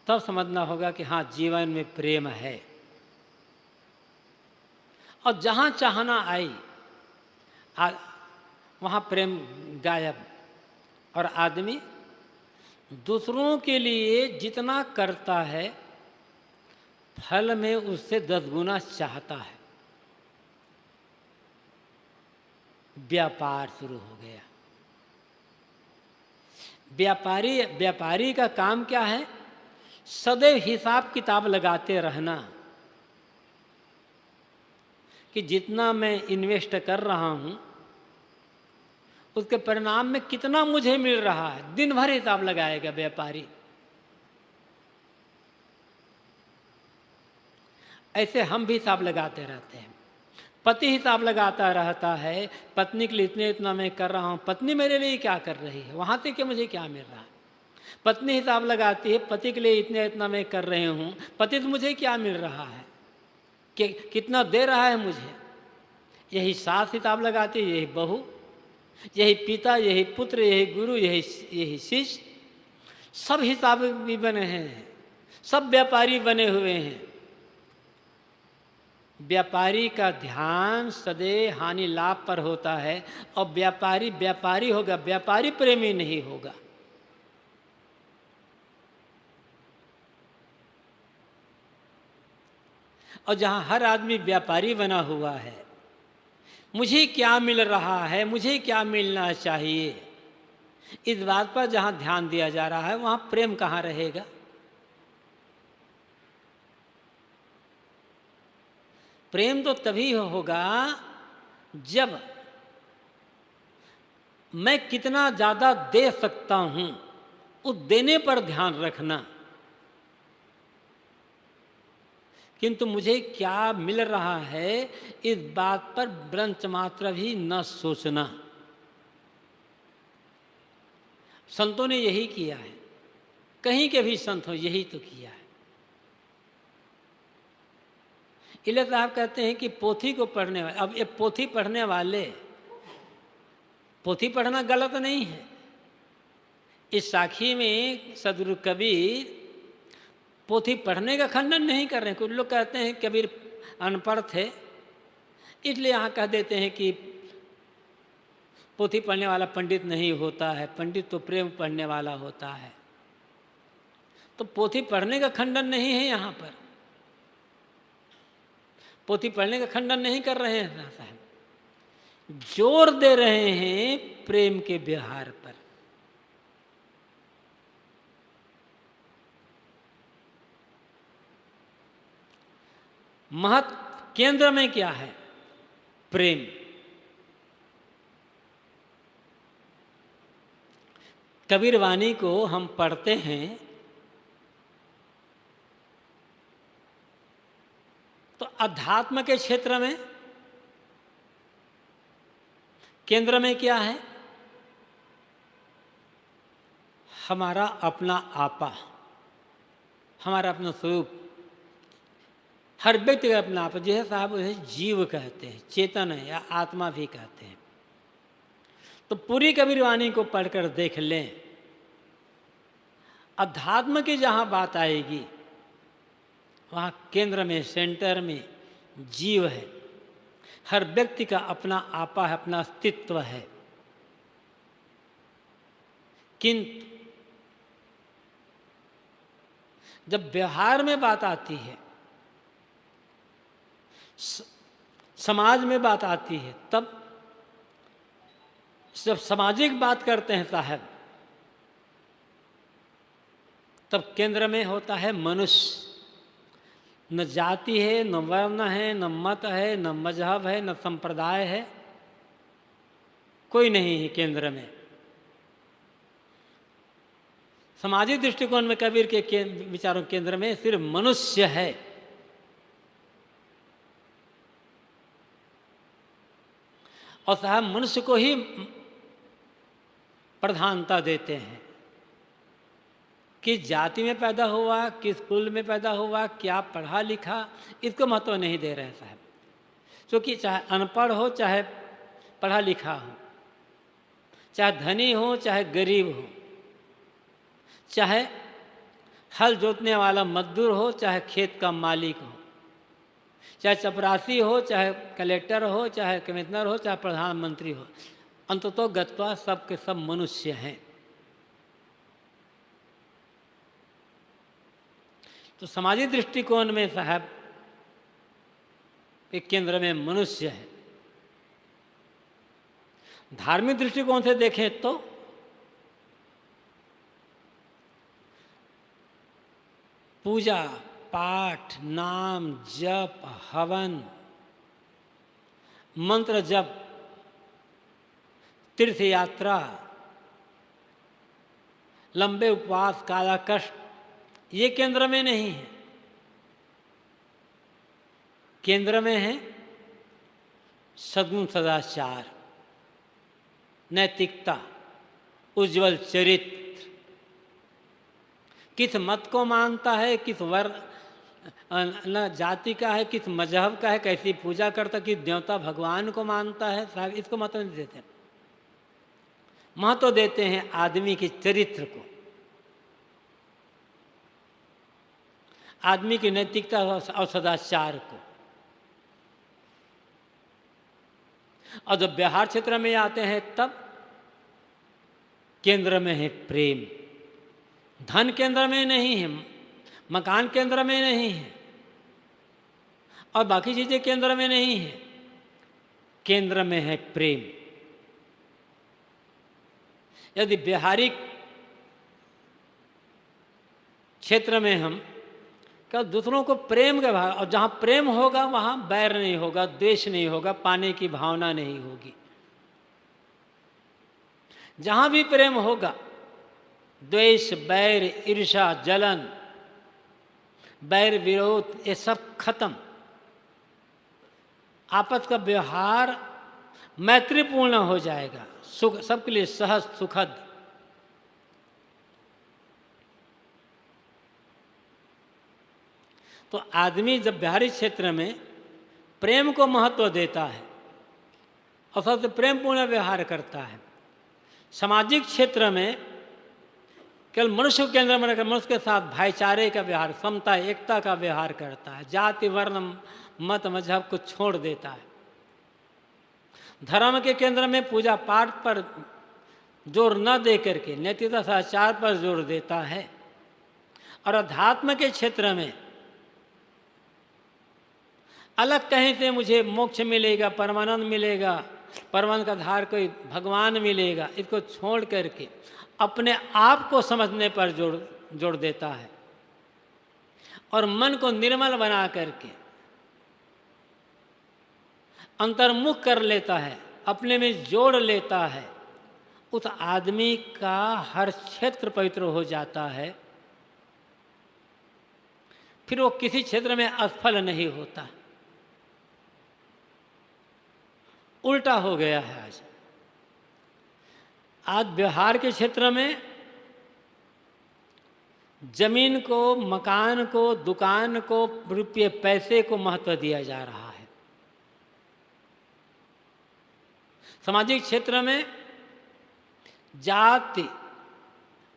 तब समझना होगा कि हाँ, जीवन में प्रेम है। और जहाँ चाहना आई वहाँ प्रेम गायब। और आदमी दूसरों के लिए जितना करता है फल में उससे 10 गुना चाहता है। व्यापार शुरू हो गया। व्यापारी का काम क्या है? सदैव हिसाब किताब लगाते रहना कि जितना मैं इन्वेस्ट कर रहा हूं उसके परिणाम में कितना मुझे मिल रहा है। दिन भर हिसाब लगाएगा व्यापारी। ऐसे हम भी हिसाब लगाते रहते हैं। पति हिसाब लगाता रहता है, पत्नी के लिए इतना मैं कर रहा हूँ, पत्नी मेरे लिए क्या कर रही है, वहाँ से कि मुझे क्या मिल रहा है। पत्नी हिसाब लगाती है, पति के लिए इतना मैं कर रही हूँ, पति से मुझे क्या मिल रहा है, कि कितना दे रहा है मुझे। यही सास हिसाब लगाती है, यही बहू, यही पिता, यही पुत्र, यही गुरु, यही शिष्य, सब हिसाब भी बने हैं, सब व्यापारी बने हुए हैं। व्यापारी का ध्यान सदैव हानि लाभ पर होता है और व्यापारी होगा, व्यापारी प्रेमी नहीं होगा। और जहाँ हर आदमी व्यापारी बना हुआ है, मुझे क्या मिल रहा है, मुझे क्या मिलना चाहिए, इस बात पर जहाँ ध्यान दिया जा रहा है वहाँ प्रेम कहाँ रहेगा। प्रेम तो तभी होगा जब मैं कितना ज़्यादा दे सकता हूँ उस देने पर ध्यान रखना, किंतु मुझे क्या मिल रहा है इस बात पर ब्रंच मात्र भी न सोचना। संतों ने यही किया है, कहीं के भी संत हो यही तो किया है। इले साहब कहते हैं कि पोथी को पढ़ने वाले, अब ये पोथी पढ़ने वाले, पोथी पढ़ना गलत नहीं है। इस साखी में सदगुरु कबीर पोथी पढ़ने का खंडन नहीं कर रहे हैं। कुछ लोग कहते हैं कबीर अनपढ़ थे, इसलिए यहाँ कह देते हैं कि पोथी पढ़ने वाला पंडित नहीं होता है, पंडित तो प्रेम पढ़ने वाला होता है। तो पोथी पढ़ने का खंडन नहीं है, यहाँ पर पोथी पढ़ने का खंडन नहीं कर रहे हैं साहब, जोर दे रहे हैं प्रेम के व्यवहार पर। महत्व केंद्र में क्या है? प्रेम। कबीर वाणी को हम पढ़ते हैं तो अध्यात्म के क्षेत्र में केंद्र में क्या है? हमारा अपना आपा, हमारा अपना स्वरूप। हर व्यक्ति का अपना आपा, जो है साहब उसे जीव कहते हैं, चेतन है या आत्मा भी कहते हैं। तो पूरी कबीर वाणी को पढ़कर देख लें, अध्यात्म की जहाँ बात आएगी वहाँ केंद्र में, सेंटर में जीव है। हर व्यक्ति का अपना आपा है, अपना अस्तित्व है। किंतु जब व्यवहार में बात आती है, समाज में बात आती है, तब जब सामाजिक बात करते हैं साहब, तब केंद्र में होता है मनुष्य। न जाति है, न वर्ण है, न मत है, न मजहब है, न संप्रदाय है, कोई नहीं है केंद्र में। सामाजिक दृष्टिकोण में कबीर के विचारों केंद्र में सिर्फ मनुष्य है। और साहब मनुष्य को ही प्रधानता देते हैं। किस जाति में पैदा हुआ, किस कुल में पैदा हुआ, क्या पढ़ा लिखा, इसको महत्व नहीं दे रहे साहब। क्योंकि चाहे अनपढ़ हो, चाहे पढ़ा लिखा हो, चाहे धनी हो, चाहे गरीब हो, चाहे हल जोतने वाला मजदूर हो, चाहे खेत का मालिक हो, चाहे चपरासी हो, चाहे कलेक्टर हो, चाहे कमिश्नर हो, चाहे प्रधानमंत्री हो, अंततः गत्वा सब के सब मनुष्य हैं। तो सामाजिक दृष्टिकोण में साहब एक केंद्र में मनुष्य है। धार्मिक दृष्टिकोण से देखें तो पूजा पाठ, नाम जप, हवन, मंत्र जप, तीर्थ यात्रा, लंबे उपवास, काला कष्ट, ये केंद्र में नहीं है। केंद्र में है सद्गुण, सदाचार, नैतिकता, उज्जवल चरित्र। किस मत को मानता है, किस वर्ण जाति का है, किस मजहब का है, कैसी पूजा करता, किस देवता भगवान को मानता है, साहब इसको महत्व नहीं देते। महत्व देते हैं आदमी के चरित्र को, आदमी की नैतिकता और सदाचार को। और जब व्यवहार क्षेत्र में आते हैं तब केंद्र में है प्रेम। धन केंद्र में नहीं है, मकान केंद्र में नहीं है, और बाकी चीजें केंद्र में नहीं है। केंद्र में है प्रेम। यदि व्यवहारिक क्षेत्र में हम क्या दूसरों को प्रेम के भाव, और जहाँ प्रेम होगा वहाँ बैर नहीं होगा, द्वेष नहीं होगा, पाने की भावना नहीं होगी। जहाँ भी प्रेम होगा द्वेष, बैर, ईर्ष्या, जलन, बैर विरोध, ये सब खत्म। आपस का व्यवहार मैत्रीपूर्ण हो जाएगा, सुख सबके लिए सहज सुखद। तो आदमी जब व्यवहारिक क्षेत्र में प्रेम को महत्व देता है और सबसे प्रेमपूर्ण व्यवहार करता है, सामाजिक क्षेत्र में केवल मनुष्य को केंद्र में रखकर मनुष्य के साथ भाईचारे का व्यवहार, समता, एकता का व्यवहार करता है, जाति, वर्ण, मत, मजहब को छोड़ देता है। धर्म के केंद्र में पूजा पाठ पर जोर न दे करके नैतिकता, सदाचार पर जोर देता है। और अध्यात्म के क्षेत्र में अलग कहीं से मुझे मोक्ष मिलेगा, परमानंद मिलेगा, परमानंद का आधार कोई भगवान मिलेगा, इसको छोड़ करके अपने आप को समझने पर जोड़ देता है और मन को निर्मल बना करके अंतर्मुख कर लेता है, अपने में जोड़ लेता है। उस आदमी का हर क्षेत्र पवित्र हो जाता है। फिर वो किसी क्षेत्र में असफल नहीं होता। उल्टा हो गया है। आज व्यवहार के क्षेत्र में जमीन को, मकान को, दुकान को, रुपये पैसे को महत्व दिया जा रहा है। सामाजिक क्षेत्र में जाति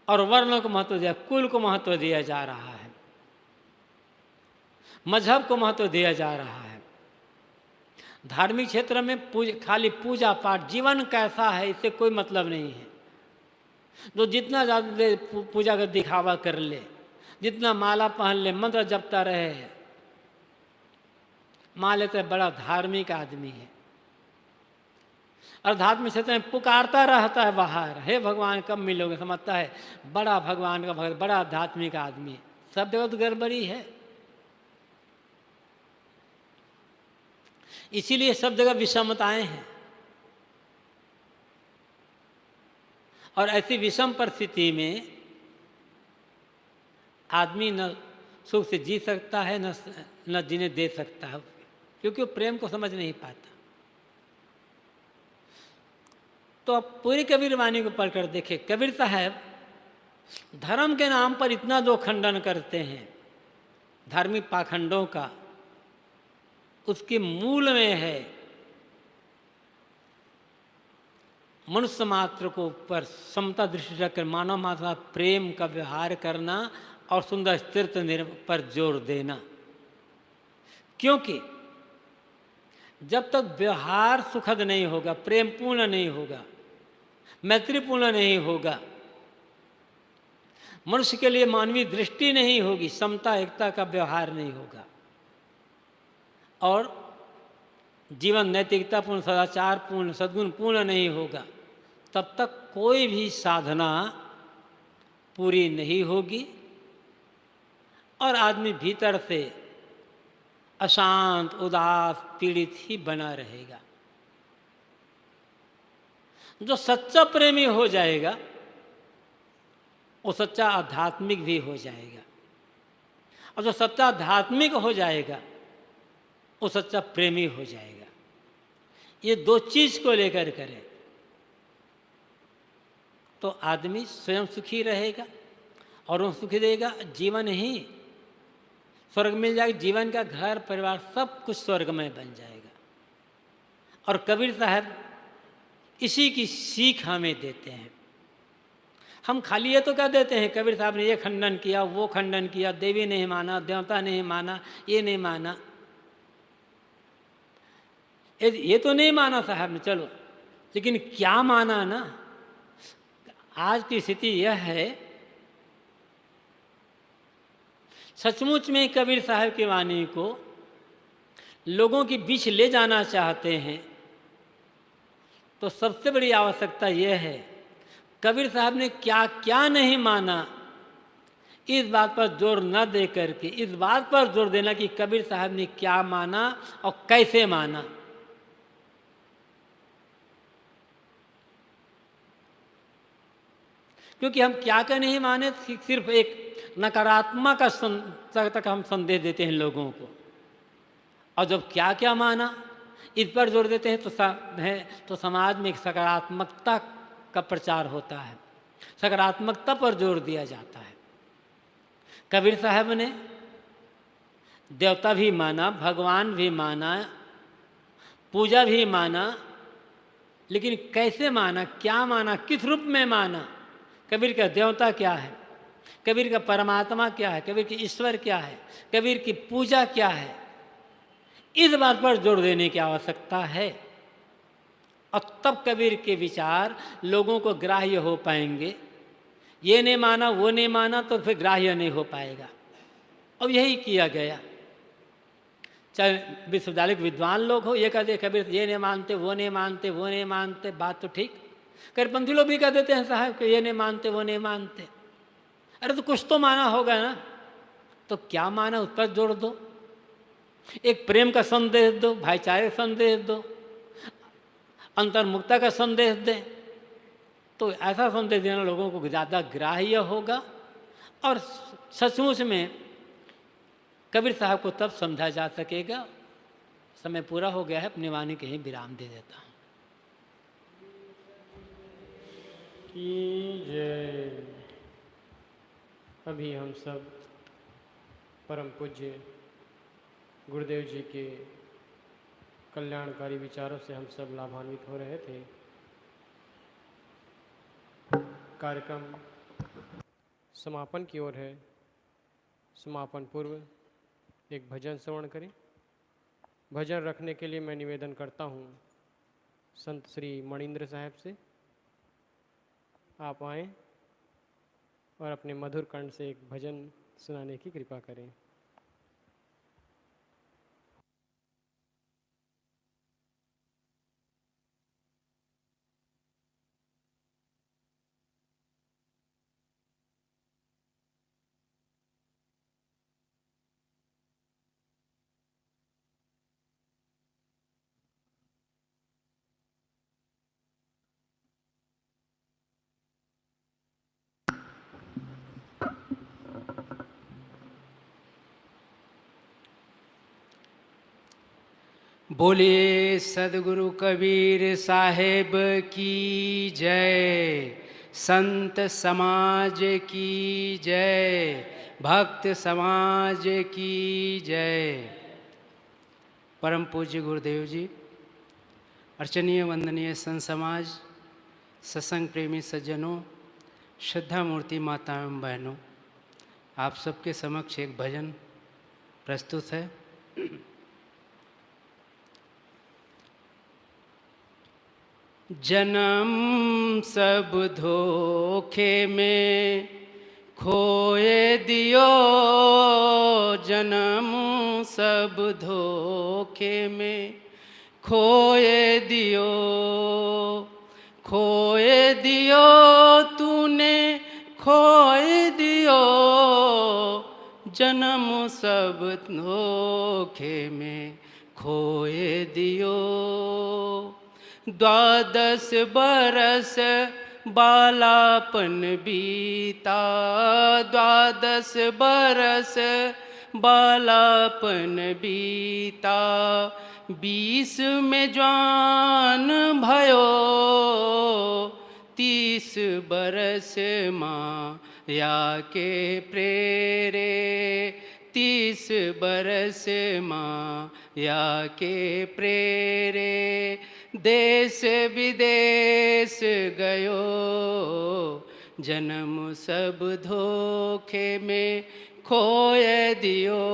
और वर्ण को महत्व दिया, कुल को महत्व दिया जा रहा है, मजहब को महत्व दिया जा रहा है। धार्मिक क्षेत्र में खाली पूजा पाठ, जीवन कैसा है इससे कोई मतलब नहीं है। जो जितना ज़्यादा पूजा का दिखावा कर ले, जितना माला पहन ले, मंत्र जपता रहे, मान लेते बड़ा धार्मिक आदमी है, और धार्मिक क्षेत्र में पुकारता रहता है बाहर, हे भगवान कब मिलोगे, समझता है बड़ा भगवान का भक्त, बड़ा आध्यात्मिक आदमी है। सब जगह तो गड़बड़ी है। इसीलिए सब जगह विषमताएं हैं। और ऐसी विषम परिस्थिति में आदमी न सुख से जी सकता है, न जीने दे सकता है, क्योंकि वो प्रेम को समझ नहीं पाता। तो अब पूरी कबीर वाणी को पढ़कर देखें। कबीर साहब धर्म के नाम पर इतना जो खंडन करते हैं धार्मिक पाखंडों का, उसके मूल में है मनुष्य मात्र को ऊपर समता दृष्टि रखकर मानव मात्र प्रेम का व्यवहार करना और सुंदर स्त्रीत्व पर जोर देना। क्योंकि जब तक व्यवहार सुखद नहीं होगा, प्रेम पूर्ण नहीं होगा, मैत्रीपूर्ण नहीं होगा, मनुष्य के लिए मानवीय दृष्टि नहीं होगी, समता एकता का व्यवहार नहीं होगा, और जीवन नैतिकता पूर्ण, सदाचार पूर्ण, सद्गुण पूर्ण नहीं होगा, तब तक कोई भी साधना पूरी नहीं होगी और आदमी भीतर से अशांत, उदास, पीड़ित ही बना रहेगा। जो सच्चा प्रेमी हो जाएगा वो सच्चा आध्यात्मिक भी हो जाएगा, और जो सच्चा आध्यात्मिक हो जाएगा वो सच्चा प्रेमी हो जाएगा। ये दो चीज को लेकर करें तो आदमी स्वयं सुखी रहेगा और वो सुखी देगा, जीवन ही स्वर्ग मिल जाएगा, जीवन का घर परिवार सब कुछ स्वर्गमय बन जाएगा। और कबीर साहब इसी की सीख हमें देते हैं। हम खाली ये तो कह देते हैं कबीर साहब ने ये खंडन किया, वो खंडन किया, देवी नहीं माना, देवता नहीं माना, ये नहीं माना, ये तो नहीं माना साहब ने, चलो, लेकिन क्या माना ना। आज की स्थिति यह है, सचमुच में कबीर साहब की वाणी को लोगों के बीच ले जाना चाहते हैं तो सबसे बड़ी आवश्यकता यह है कबीर साहब ने क्या क्या नहीं माना, इस बात पर जोर न दे करके इस बात पर जोर देना कि कबीर साहब ने क्या माना और कैसे माना। क्योंकि हम क्या क्या नहीं माने, सिर्फ एक नकारात्मक तक हम संदेश देते हैं लोगों को, और जब क्या क्या माना इस पर जोर देते हैं तो समाज में एक सकारात्मकता का प्रचार होता है, सकारात्मकता पर जोर दिया जाता है। कबीर साहब ने देवता भी माना, भगवान भी माना, पूजा भी माना, लेकिन कैसे माना, क्या माना, किस रूप में माना। कबीर का देवता क्या है, कबीर का परमात्मा क्या है, कबीर की ईश्वर क्या है, कबीर की पूजा क्या है, इस बात पर जोर देने की आवश्यकता है। और तब कबीर के विचार लोगों को ग्राह्य हो पाएंगे। ये नहीं माना, वो नहीं माना तो फिर ग्राह्य नहीं हो पाएगा। अब यही किया गया। चाहे विश्वविद्यालय के विद्वान लोग हो, ये कहते कबीर ये नहीं मानते, वो नहीं मानते, वो नहीं मानते, बात तो ठीक। कबीरपंथी लोग भी कह देते हैं साहब कि ये नहीं मानते, वो नहीं मानते। अरे तो कुछ तो माना होगा ना, तो क्या माना उस पर जोड़ दो। एक प्रेम का संदेश दो, भाईचारे का संदेश दो, अंतर्मुक्ता का संदेश दे, तो ऐसा संदेश देना लोगों को ज़्यादा ग्राह्य होगा। और सचमुच में कबीर साहब को तब समझा जा सकेगा। समय पूरा हो गया है, अपनी वाणी कहीं विराम दे देता हूँ। की जय। अभी हम सब परम पूज्य गुरुदेव जी के कल्याणकारी विचारों से हम सब लाभान्वित हो रहे थे। कार्यक्रम समापन की ओर है। समापन पूर्व एक भजन श्रवण करें। भजन रखने के लिए मैं निवेदन करता हूँ संत श्री मणिंद्र साहब से, आप आएँ और अपने मधुर कंठ से एक भजन सुनाने की कृपा करें। बोलिए सदगुरु कबीर साहेब की जय, संत समाज की जय, भक्त समाज की जय। परम पूज्य गुरुदेव जी, अर्चनीय वंदनीय संत समाज, सत्संग प्रेमी सज्जनों, श्रद्धा मूर्ति माता एवं बहनों, आप सबके समक्ष एक भजन प्रस्तुत है। जन्म सब धोखे में खोए दियो, जन्म सब धोखे में खोए दियो, खोए दियो तूने खोए दियो, जन्म सब धोखे में खोए दियो। 12 बरस बालापन बीता, 12 बरस बालापन बीता, 20 में जवान भयो, 30 बरस माया के प्रेरे, 30 बरस माया के प्रेरे, देश विदेश गयो, जन्म सब धोखे में खोए दियो,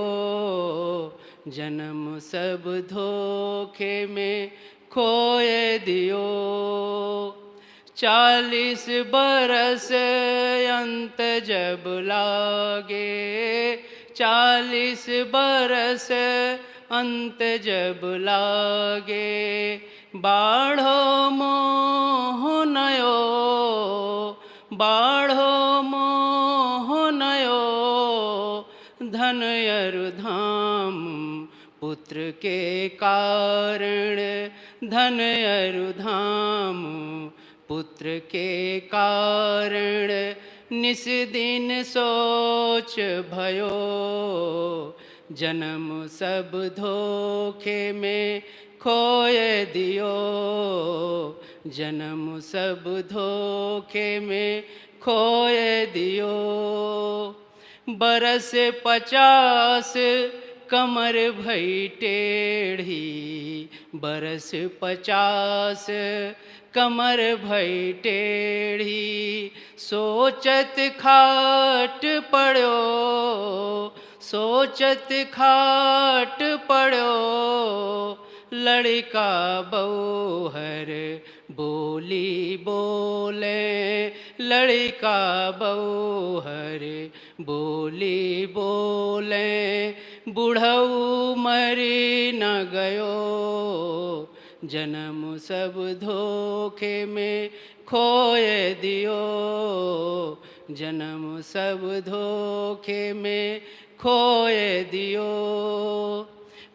जन्म सब धोखे में खोए दियो। 40 बरस अंत जब लागे, 40 बरस अंत जब लागे, बाढ़ो मोह नयो, बाढ़ो मोह नयो, धन अरु धाम पुत्र के कारण, धन अरु धाम पुत्र के कारण, निस दिन सोच भयो, जन्म सब धोखे में खोए दियो, जन्म सब धोखे में खोए दियो। बरस 50 कमर भई टेढ़ी, बरस 50 कमर भई टेढ़ी, सोचत खाट पड़ो, सोचत खाट पड़ो, लड़का बौहर बोली बोले, लड़का बौहर बोली बोले, बुढ़ऊ मरी न गयो, जन्म सब धोखे में खोए दियो, जन्म सब धोखे में खोए दियो।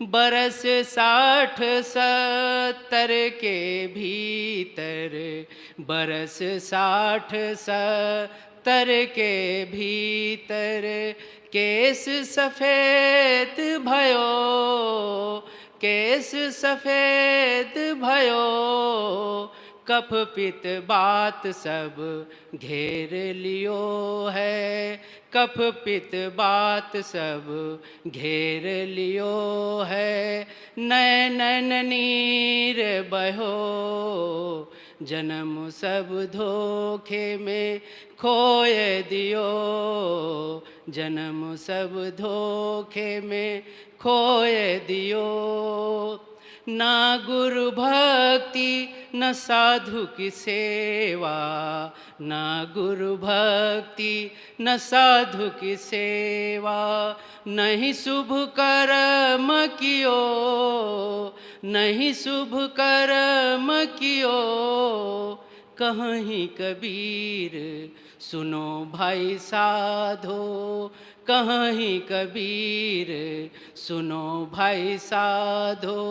बरस 60-70 के भीतर, बरस 60-70 के भीतर, केस सफेद भयो, केस सफेद भयो, कफ पित बात सब घेर लियो है, कफ पित बात सब घेर लियो है। नैनन नीर बहो जन्म सब धोखे में खोए दियो, जन्म सब धोखे में खोए दियो। ना गुरु भक्ति न साधु की सेवा, ना गुरु भक्ति न साधु की सेवा। नहीं शुभ कर्म कियो, नहीं शुभ कर्म कियो, कहीं कबीर सुनो भाई साधो, कहीं कबीर सुनो भाई साधो।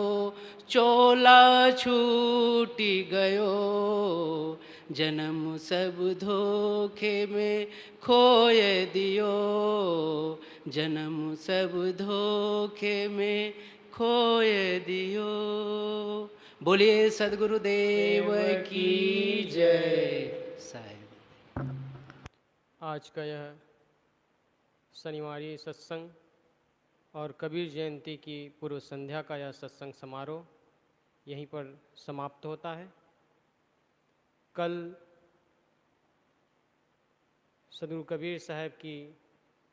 चोला छूटी गयो जन्म सब धोखे में खोए दियो, जन्म सब धोखे में खोए दियो। बोलिए सद्गुरुदेव की जय। साहिब आज का यह शनिवारी सत्संग और कबीर जयंती की पूर्व संध्या का यह सत्संग समारोह यहीं पर समाप्त होता है। कल सदगुरु कबीर साहब की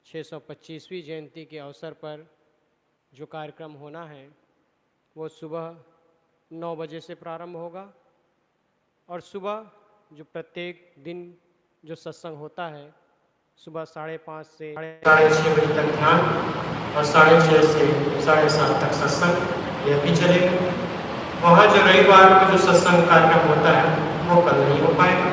625वीं जयंती के अवसर पर जो कार्यक्रम होना है वो सुबह 9 बजे से प्रारंभ होगा और सुबह जो प्रत्येक दिन जो सत्संग होता है सुबह 5:30 से 6:30 बजे तक ध्यान और 6:30 से 7:30 तक सत्संग यह भी चलेगा। वहाँ जो रविवार को जो सत्संग कार्यक्रम होता है वो कल नहीं हो पाएगा।